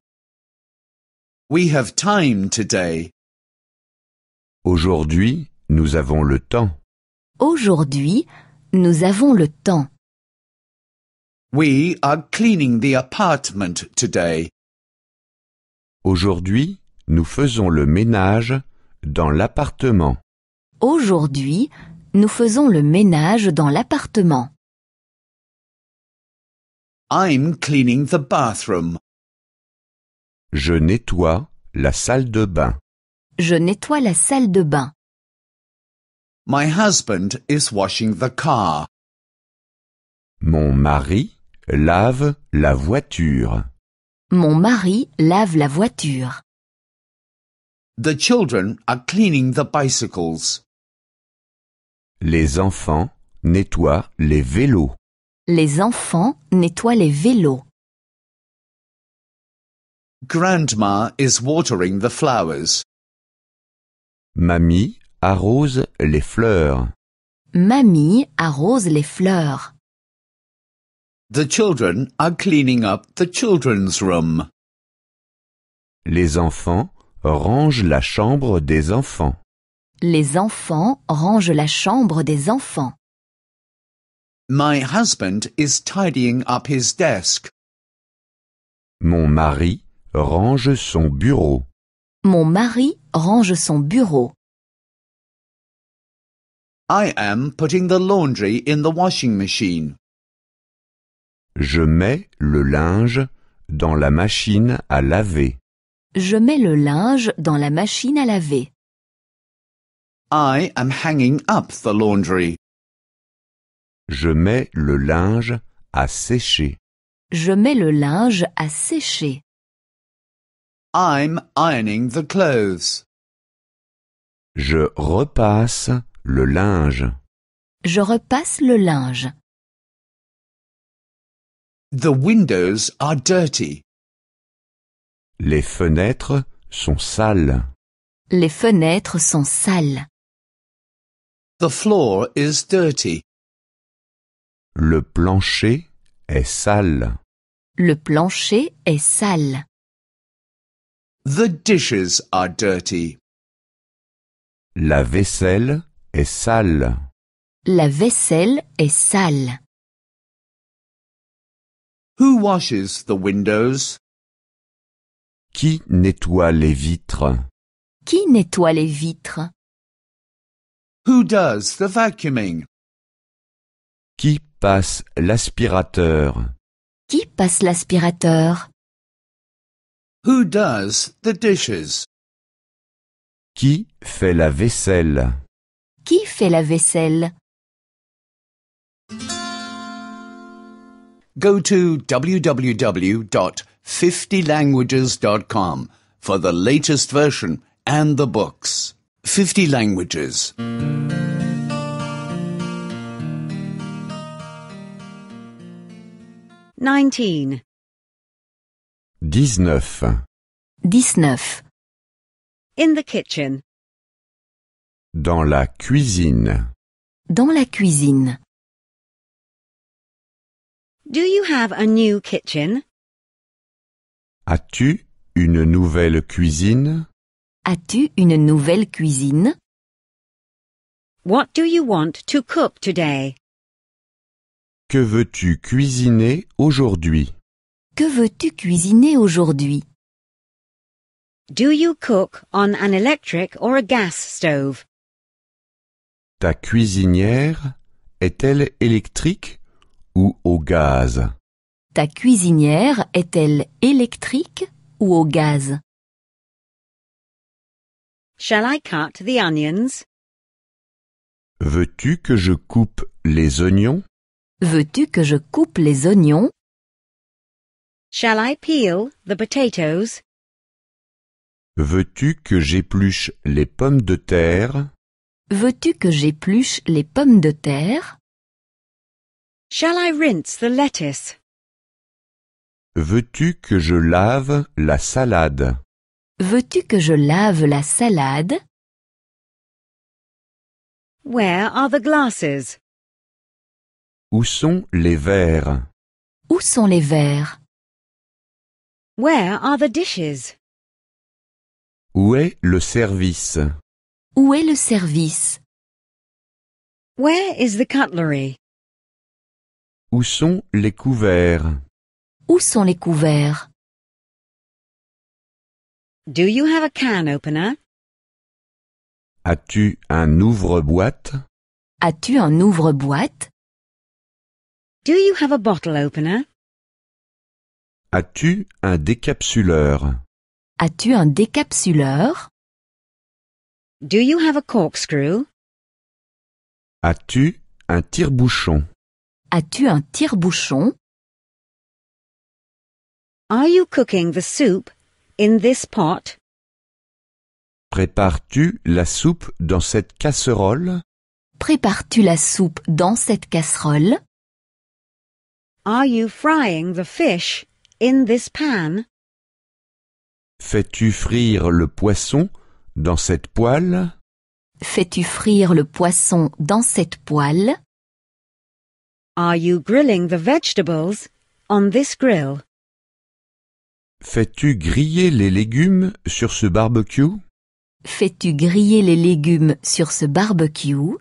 We have time today. Aujourd'hui, nous avons le temps. Aujourd'hui, nous avons le temps. We are cleaning the apartment today. Aujourd'hui, nous faisons le ménage dans l'appartement. Aujourd'hui, nous faisons le ménage dans l'appartement. I'm cleaning the bathroom. Je nettoie la salle de bain. Je nettoie la salle de bain. My husband is washing the car. Mon mari lave la voiture. Mon mari lave la voiture. The children are cleaning the bicycles. Les enfants nettoient les vélos. Les enfants nettoient les vélos. Grandma is watering the flowers. Mamie arrose les fleurs. Mamie arrose les fleurs. The children are cleaning up the children's room. Les enfants rangent la chambre des enfants. Les enfants rangent la chambre des enfants. My husband is tidying up his desk. Mon mari range son bureau. Mon mari range son bureau. I am putting the laundry in the washing machine. Je mets le linge dans la machine à laver. Je mets le linge dans la machine à laver. I am hanging up the laundry. Je mets le linge à sécher. Je mets le linge à sécher. I'm ironing the clothes. Je repasse le linge. Je repasse le linge. The windows are dirty. Les fenêtres sont sales. Les fenêtres sont sales. The floor is dirty. Le plancher est sale. Le plancher est sale. The dishes are dirty. La vaisselle est sale. La vaisselle est sale. Who washes the windows? Qui nettoie les vitres? Qui nettoie les vitres? Who does the vacuuming? Qui passe l'aspirateur? Qui passe l'aspirateur? Who does the dishes? Qui fait la vaisselle? Qui fait la vaisselle? Go to www.50languages.com for the latest version and the books. 50 languages. 19. 19. 19. In the kitchen. Dans la cuisine. Dans la cuisine. Do you have a new kitchen? As-tu une nouvelle cuisine? As-tu une nouvelle cuisine? What do you want to cook today? Que veux-tu cuisiner aujourd'hui? Que veux-tu cuisiner aujourd'hui? Do you cook on an electric or a gas stove? Ta cuisinière est-elle électrique ou au gaz? Ta cuisinière est-elle électrique ou au gaz? Shall I cut the onions? Veux-tu que je coupe les oignons? Veux-tu que je coupe les oignons? Shall I peel the potatoes? Veux-tu que j'épluche les pommes de terre? Veux-tu que j'épluche les pommes de terre? Shall I rinse the lettuce? Veux-tu que je lave la salade? Veux-tu que je lave la salade? Where are the glasses? Où sont les verres? Où sont les verres? Where are the dishes? Où est le service? Où est le service? Where is the cutlery? Où sont les couverts? Où sont les couverts? Do you have a can opener? As-tu un ouvre-boîte? As-tu un ouvre-boîte? Do you have a bottle opener? As-tu un décapsuleur? As-tu un décapsuleur? Do you have a corkscrew? As-tu un tire-bouchon? As-tu un tire-bouchon? Are you cooking the soup in this pot? Prépares-tu la soupe dans cette casserole? Prépares-tu la soupe dans cette casserole? Are you frying the fish in this pan? Fais-tu frire le poisson dans cette poêle? Fais-tu frire le poisson dans cette poêle? Are you grilling the vegetables on this grill? Fais-tu griller les légumes sur ce barbecue? Fais-tu griller les légumes sur ce barbecue?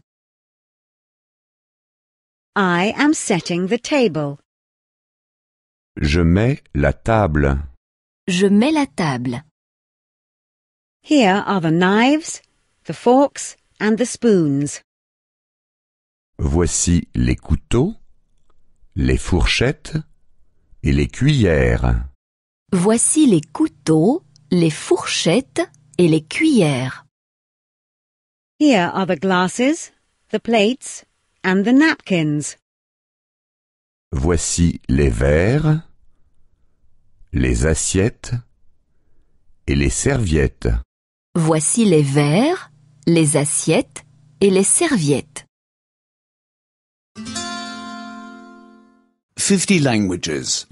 I am setting the table. Je mets la table. Je mets la table. Here are the knives, the forks, and the spoons. Voici les couteaux, les fourchettes et les cuillères. Voici les couteaux, les fourchettes et les cuillères. Here are the glasses, the plates, and the napkins. Voici les verres, les assiettes et les serviettes. Voici les verres, les assiettes et les serviettes. 50 languages.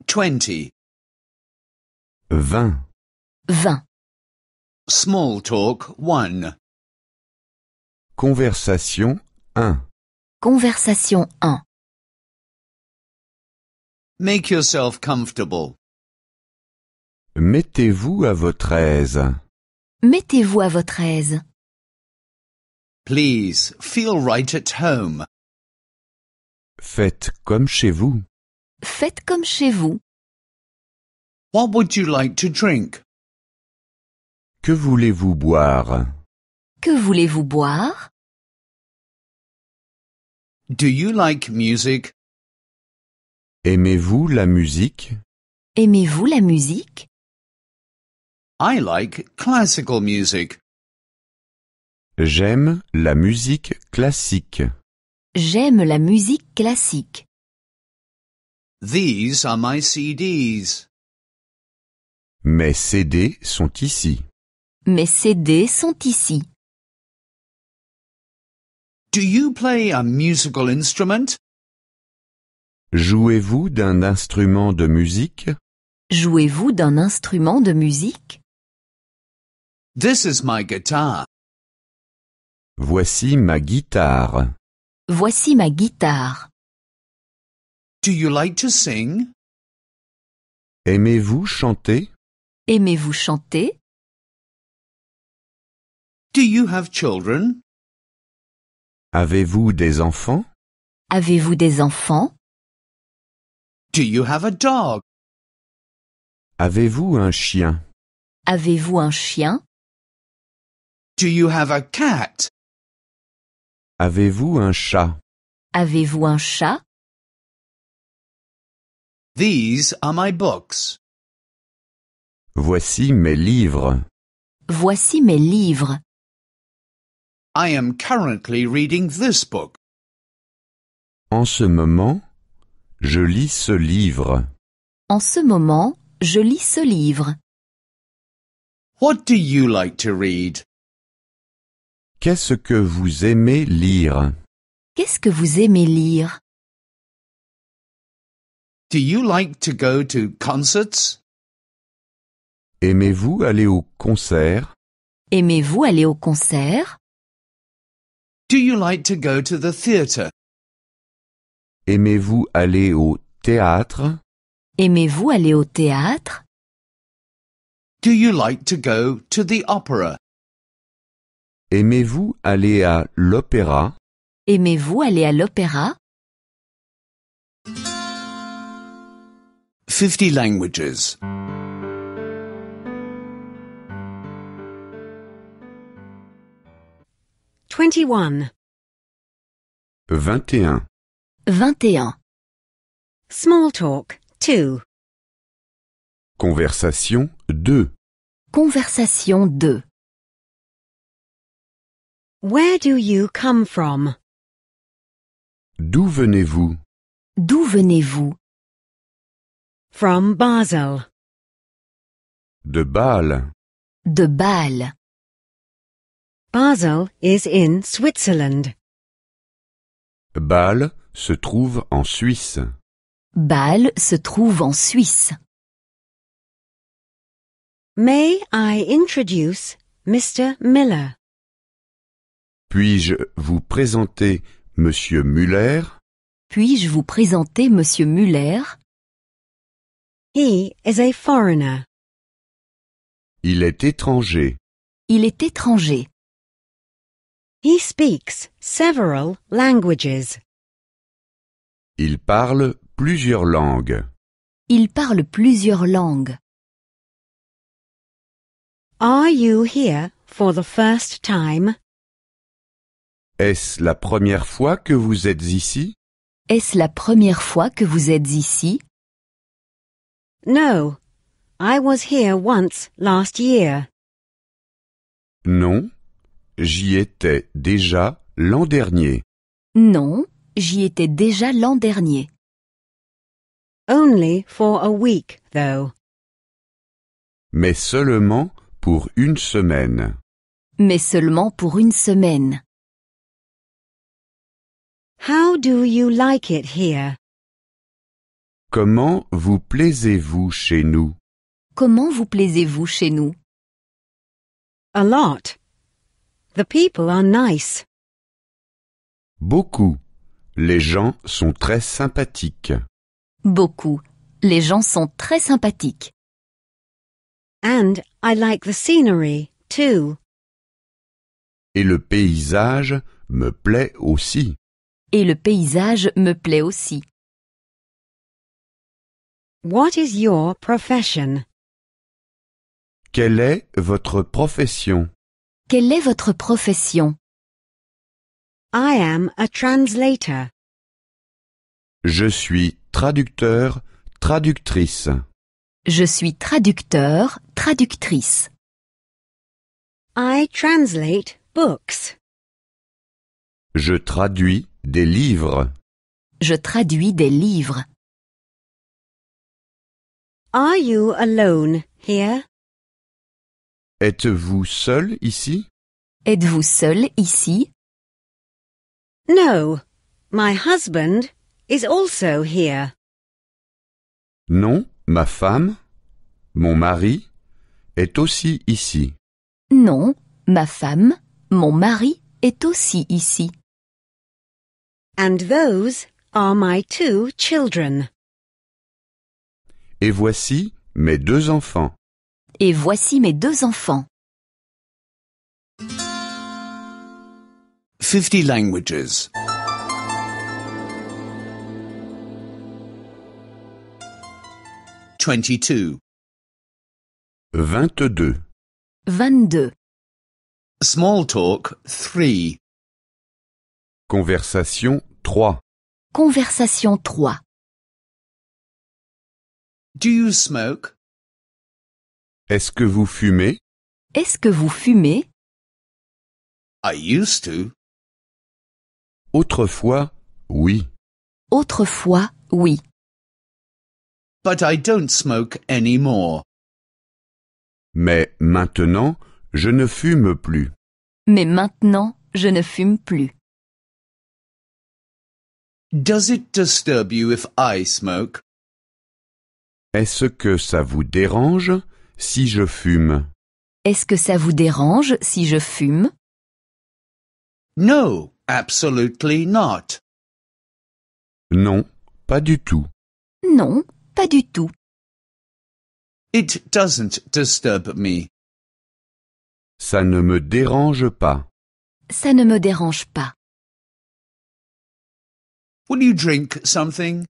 20. 20. 20. Small talk 1. Conversation 1. Conversation 1. Make yourself comfortable. Mettez-vous à votre aise. Mettez-vous à votre aise. Please feel right at home. Faites comme chez vous. Faites comme chez vous. What would you like to drink? Que voulez-vous boire? Que voulez-vous boire? Do you like music? Aimez-vous la musique? Aimez-vous la musique? I like classical music. J'aime la musique classique. J'aime la musique classique. These are my CDs. Mes CD sont ici. Mes CD sont ici. Do you play a musical instrument? Jouez-vous d'un instrument de musique? Jouez-vous d'un instrument de musique? This is my guitar. Voici ma guitare. Voici ma guitare. Do you like to sing? Aimez-vous chanter? Aimez-vous chanter? Do you have children? Avez-vous des enfants? Avez-vous des enfants? Do you have a dog? Avez-vous un chien? Avez-vous un chien? Do you have a cat? Avez-vous un chat? Avez-vous un chat? These are my books. Voici mes livres. Voici mes livres. I am currently reading this book. En ce moment, je lis ce livre. En ce moment, je lis ce livre. What do you like to read? Qu'est-ce que vous aimez lire? Qu'est-ce que vous aimez lire? Do you like to go to concerts? Aimez-vous aller au concert? Aimez-vous aller au concert? Do you like to go to the theatre? Aimez-vous aller au théâtre? Aimez-vous aller au théâtre? Do you like to go to the opera? Aimez-vous aller à l'opéra? Aimez-vous aller à l'opéra? 50 languages. 21. 21. 21. Small talk 2. Conversation 2. Conversation 2. Where do you come from? D'où venez-vous? D'où venez-vous? From Basel. De Bâle. De Bâle. Basel is in Switzerland. Bâle se trouve en Suisse. Bâle se trouve en Suisse. May I introduce Mr. Miller? Puis-je vous présenter Monsieur Müller? Puis-je vous présenter Monsieur Müller? He is a foreigner. Il est étranger. Il est étranger. He speaks several languages. Il parle plusieurs langues. Il parle plusieurs langues. Are you here for the first time? Est-ce la première fois que vous êtes ici? Est-ce la première fois que vous êtes ici? No, I was here once last year. Non, j'y étais déjà l'an dernier. Non, j'y étais déjà l'an dernier. Only for a week, though. Mais seulement pour une semaine. Mais seulement pour une semaine. How do you like it here? Comment vous plaisez-vous chez nous? Comment vous plaisez-vous chez nous? A lot. The people are nice. Beaucoup. Les gens sont très sympathiques. Beaucoup. Les gens sont très sympathiques. And I like the scenery, too. Et le paysage me plaît aussi. Et le paysage me plaît aussi. What is your profession? Quelle est votre profession? Quelle est votre profession? I am a translator. Je suis traducteur, traductrice. Je suis traducteur, traductrice. I translate books. Je traduis des livres. Je traduis des livres. Are you alone here? Êtes-vous seul ici? Êtes-vous seul ici? No, my husband is also here. Non, ma femme, mon mari, est aussi ici. Non, ma femme, mon mari est aussi ici. And those are my 2 children. Et voici mes 2 enfants. Et voici mes 2 enfants. 50 languages. 22. 22. 22. Small talk 3. Conversation 3. Conversation 3. Do you smoke? Est-ce que vous fumez? Est-ce que vous fumez? I used to. Autrefois, oui. Autrefois, oui. But I don't smoke anymore. Mais maintenant, je ne fume plus. Mais maintenant, je ne fume plus. Does it disturb you if I smoke? Est-ce que ça vous dérange si je fume? Est-ce que ça vous dérange si je fume? No, absolutely not. Non, pas du tout. Non, pas du tout. It doesn't disturb me. Ça ne me dérange pas. Ça ne me dérange pas. Will you drink something?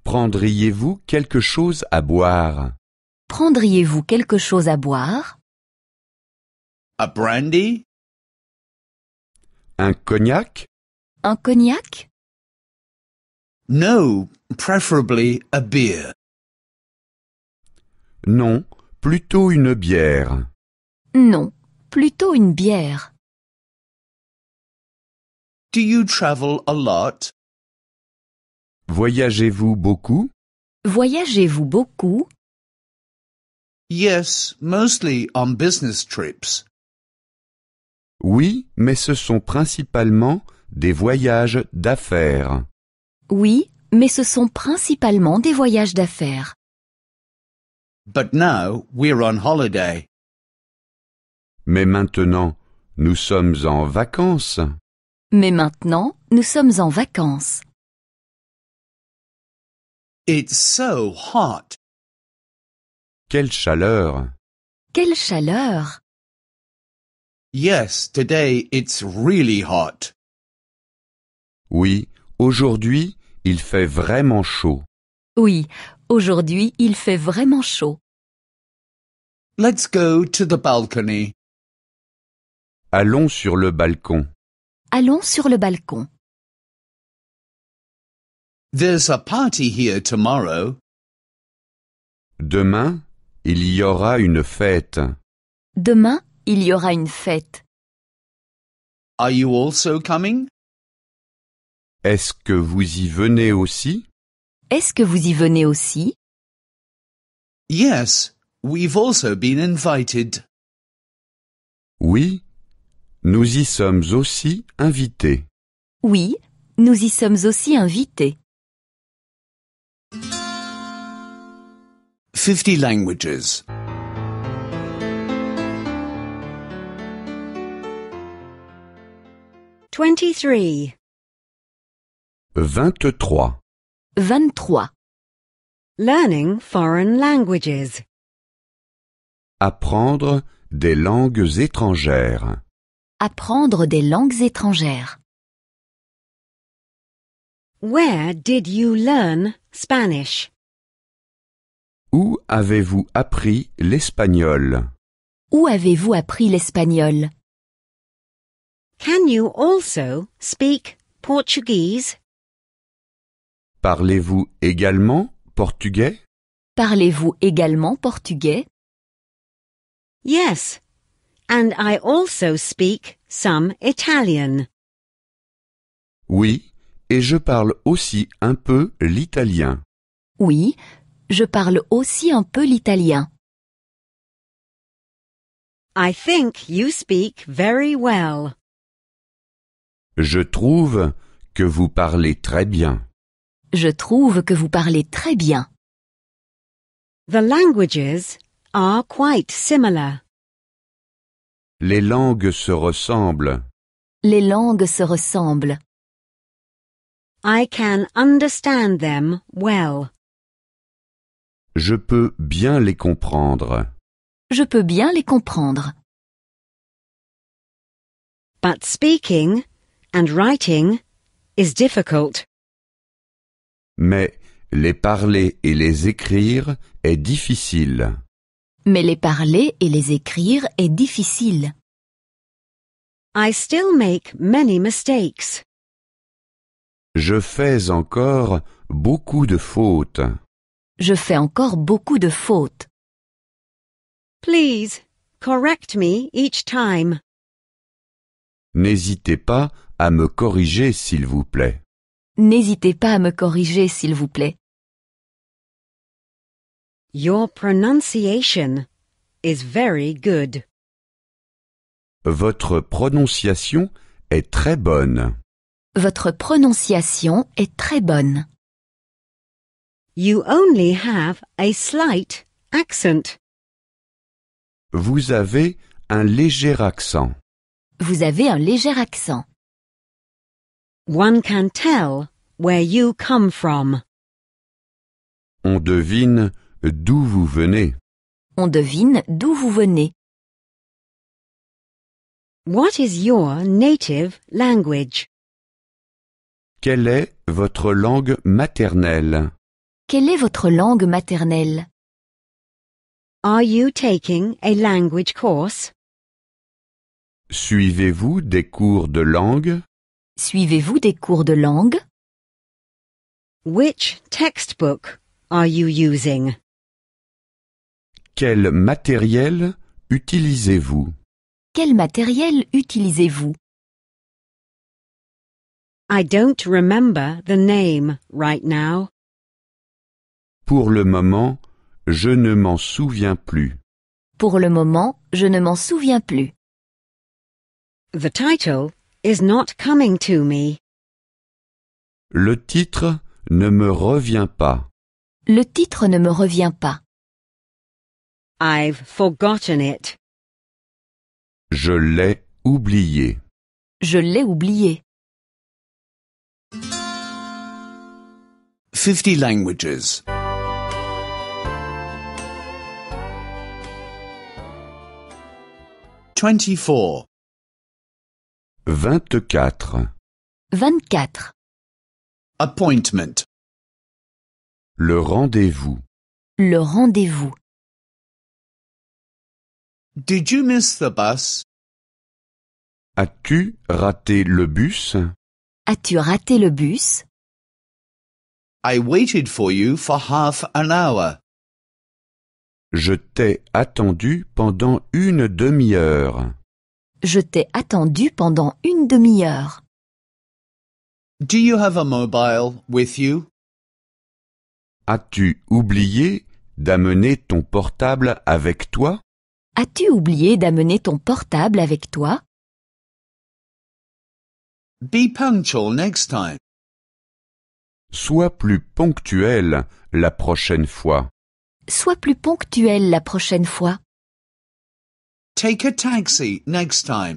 Prendriez-vous quelque chose à boire? Prendriez-vous quelque chose à boire? A brandy? Un cognac? Un cognac? No, preferably a beer. Non, plutôt une bière. Non, plutôt une bière. Do you travel a lot? Voyagez-vous beaucoup? Voyagez-vous beaucoup? Yes, mostly on business trips. Oui, mais ce sont principalement des voyages d'affaires. Oui, mais ce sont principalement des voyages d'affaires. But now we're on holiday. Mais maintenant, nous sommes en vacances. Mais maintenant, nous sommes en vacances. It's so hot. Quelle chaleur! Quelle chaleur! Yes, today it's really hot. Oui, aujourd'hui, il fait vraiment chaud. Oui, aujourd'hui, il fait vraiment chaud. Let's go to the balcony. Allons sur le balcon. Allons sur le balcon. There's a party here tomorrow. Demain, il y aura une fête. Demain, il y aura une fête. Are you also coming? Est-ce que vous y venez aussi? Est-ce que vous y venez aussi? Yes, we've also been invited. Oui, nous y sommes aussi invités. Oui, nous y sommes aussi invités. 50 languages. 23. 23. 23. Learning foreign languages. Apprendre des langues étrangères. Apprendre des langues étrangères. Where did you learn Spanish? Où avez-vous appris l'espagnol? Où avez-vous appris l'espagnol? Can you also speak Portuguese? Parlez-vous également portugais? Parlez-vous également portugais? Yes, and I also speak some Italian. Oui, et je parle aussi un peu l'italien. Oui, je parle aussi un peu l'italien. I think you speak very well. Je trouve que vous parlez très bien. Je trouve que vous parlez très bien. The languages are quite similar. Les langues se ressemblent. Les langues se ressemblent. I can understand them well. Je peux bien les comprendre. Je peux bien les comprendre. But speaking and writing is difficult. Mais les parler et les écrire est difficile. Mais les parler et les écrire est difficile. I still make many mistakes. Je fais encore beaucoup de fautes. Je fais encore beaucoup de fautes. Please correct me each time. N'hésitez pas à me corriger, s'il vous plaît. N'hésitez pas à me corriger, s'il vous plaît. Your pronunciation is very good. Votre prononciation est très bonne. Votre prononciation est très bonne. You only have a slight accent. Vous avez un léger accent. Vous avez un léger accent. One can tell where you come from. On devine d'où vous venez. On devine d'où vous venez. What is your native language? Quelle est votre langue maternelle? Quelle est votre langue maternelle? Are you taking a language course? Suivez-vous des cours de langue? Suivez-vous des cours de langue? Which textbook are you using? Quel matériel utilisez-vous? Quel matériel utilisez-vous? I don't remember the name right now. Pour le moment, je ne m'en souviens plus. Pour le moment, je ne m'en souviens plus. The title is not coming to me. Le titre ne me revient pas. Le titre ne me revient pas. I've forgotten it. Je l'ai oublié. Je l'ai oublié. 50 languages. 24. 24. 24. Appointment. Le rendez-vous. Le rendez-vous. Did you miss the bus? As-tu raté le bus? As-tu raté le bus? I waited for you for half an hour. Je t'ai attendu pendant une demi-heure. Je t'ai attendu pendant une demi-heure. Do you have a mobile with you? As-tu oublié d'amener ton portable avec toi? As-tu oublié d'amener ton portable avec toi? Be punctual next time. Sois plus ponctuel la prochaine fois. Sois plus ponctuel la prochaine fois. Take a taxi next time.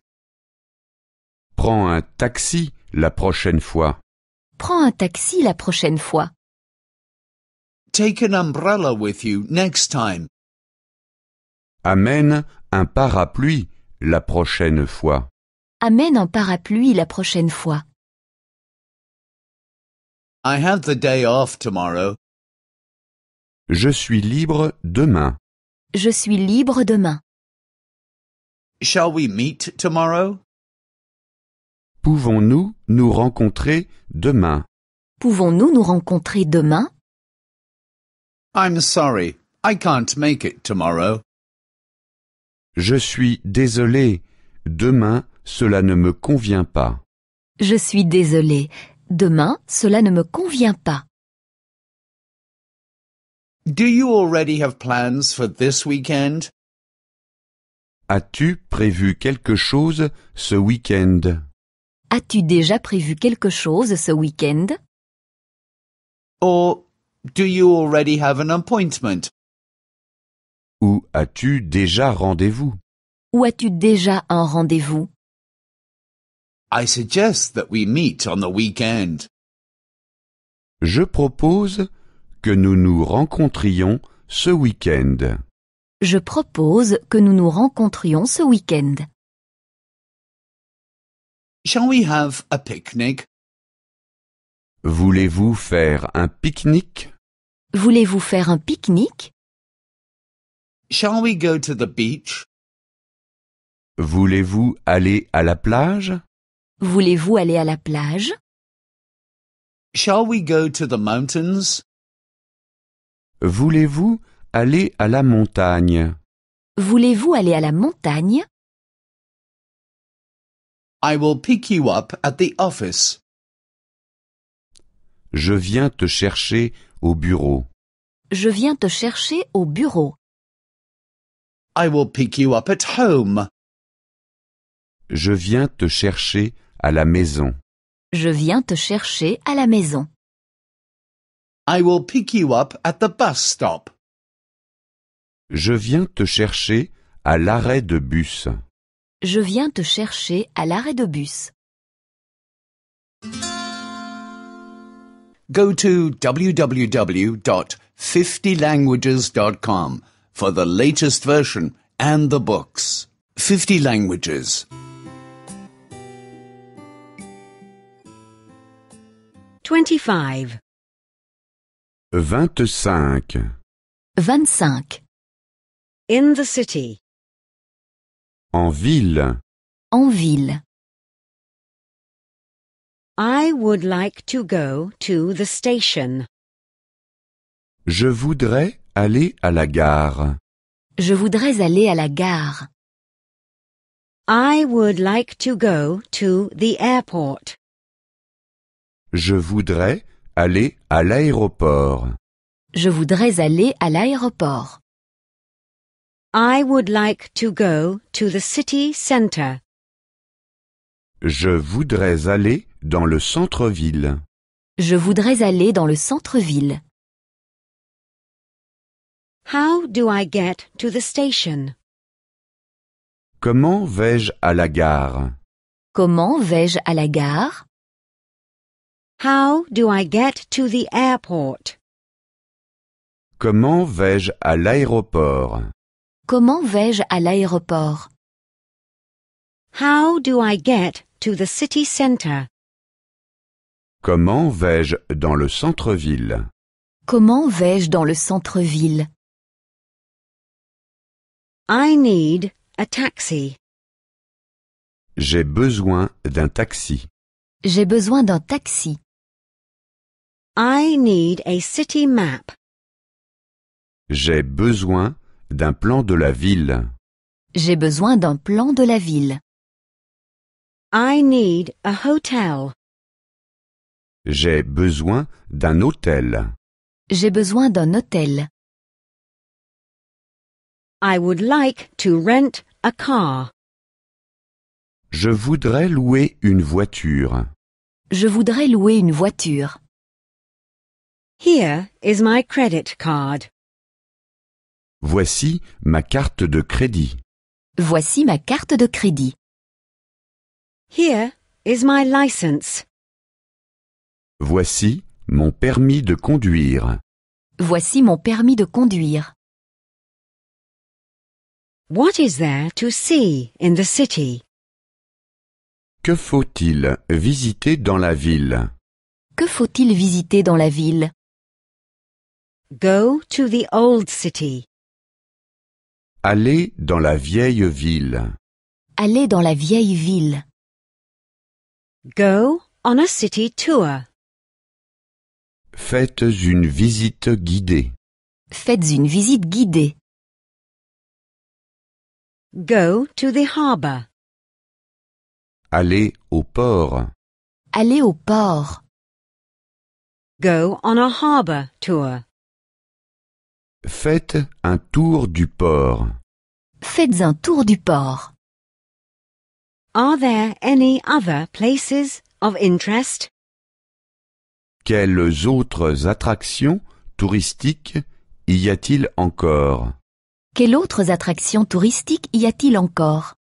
Prends un taxi la prochaine fois. Prends un taxi la prochaine fois. Take an umbrella with you next time. Amène un parapluie la prochaine fois. Amène un parapluie la prochaine fois. I have the day off tomorrow. Je suis libre demain. Je suis libre demain. Shall we meet tomorrow? Pouvons-nous nous rencontrer demain? Pouvons-nous nous rencontrer demain? I'm sorry, I can't make it tomorrow. Je suis désolé. Demain, cela ne me convient pas. Je suis désolé. Demain, cela ne me convient pas. Do you already have plans for this weekend? As-tu prévu quelque chose ce week-end? As-tu déjà prévu quelque chose ce week-end? Or do you already have an appointment? Ou as-tu déjà rendez-vous? Ou as-tu déjà un rendez-vous? I suggest that we meet on the weekend. Je propose que nous nous rencontrions ce week-end. Je propose que nous nous rencontrions ce week-end. Shall we have a picnic? Voulez-vous faire un pique-nique? Voulez-vous faire un pique-nique? Shall we go to the beach? Voulez-vous aller à la plage? Voulez-vous aller à la plage? Shall we go to the mountains? Voulez-vous aller à la montagne? Voulez-vous aller à la montagne? I will pick you up at the office. Je viens te chercher au bureau. Je viens te chercher au bureau. I will pick you up at home. Je viens te chercher à la maison. Je viens te chercher à la maison. I will pick you up at the bus stop. Je viens te chercher à l'arrêt de bus. Je viens te chercher à l'arrêt de bus. Go to www.50languages.com for the latest version and the books. 50 languages. 25. 25. 25. In the city. En ville. En ville. I would like to go to the station. Je voudrais aller à la gare. Je voudrais aller à la gare. I would like to go to the airport. Je voudrais aller à l'aéroport. Je voudrais aller à l'aéroport. I would like to go to the city center. Je voudrais aller dans le centre-ville. Je voudrais aller dans le centre-ville. How do I get to the station? Comment vais-je à la gare? Comment vais-je à la gare? How do I get to the airport? Comment vais-je à l'aéroport? Comment vais-je à l'aéroport? How do I get to the city center? Comment vais-je dans le centre-ville? Comment vais-je dans le centre-ville? I need a taxi. J'ai besoin d'un taxi. J'ai besoin d'un taxi. I need a city map. J'ai besoin d'un plan de la ville. J'ai besoin d'un plan de la ville. I need a hotel. J'ai besoin d'un hôtel. J'ai besoin d'un hôtel. I would like to rent a car. Je voudrais louer une voiture. Je voudrais louer une voiture. Here is my credit card. Voici ma carte de crédit. Voici ma carte de crédit. Here is my license. Voici mon permis de conduire. Voici mon permis de conduire. What is there to see in the city? Que faut-il visiter dans la ville? Que faut-il visiter dans la ville? Go to the old city. Aller dans la vieille ville. Aller dans la vieille ville. Go on a city tour. Faites une visite guidée. Faites une visite guidée. Go to the harbor. Aller au port. Aller au port. Go on a harbor tour. Faites un tour du port. Faites un tour du port. Are there any other places of interest? Quelles autres attractions touristiques y a-t-il encore? Quelles autres attractions touristiques y a-t-il encore?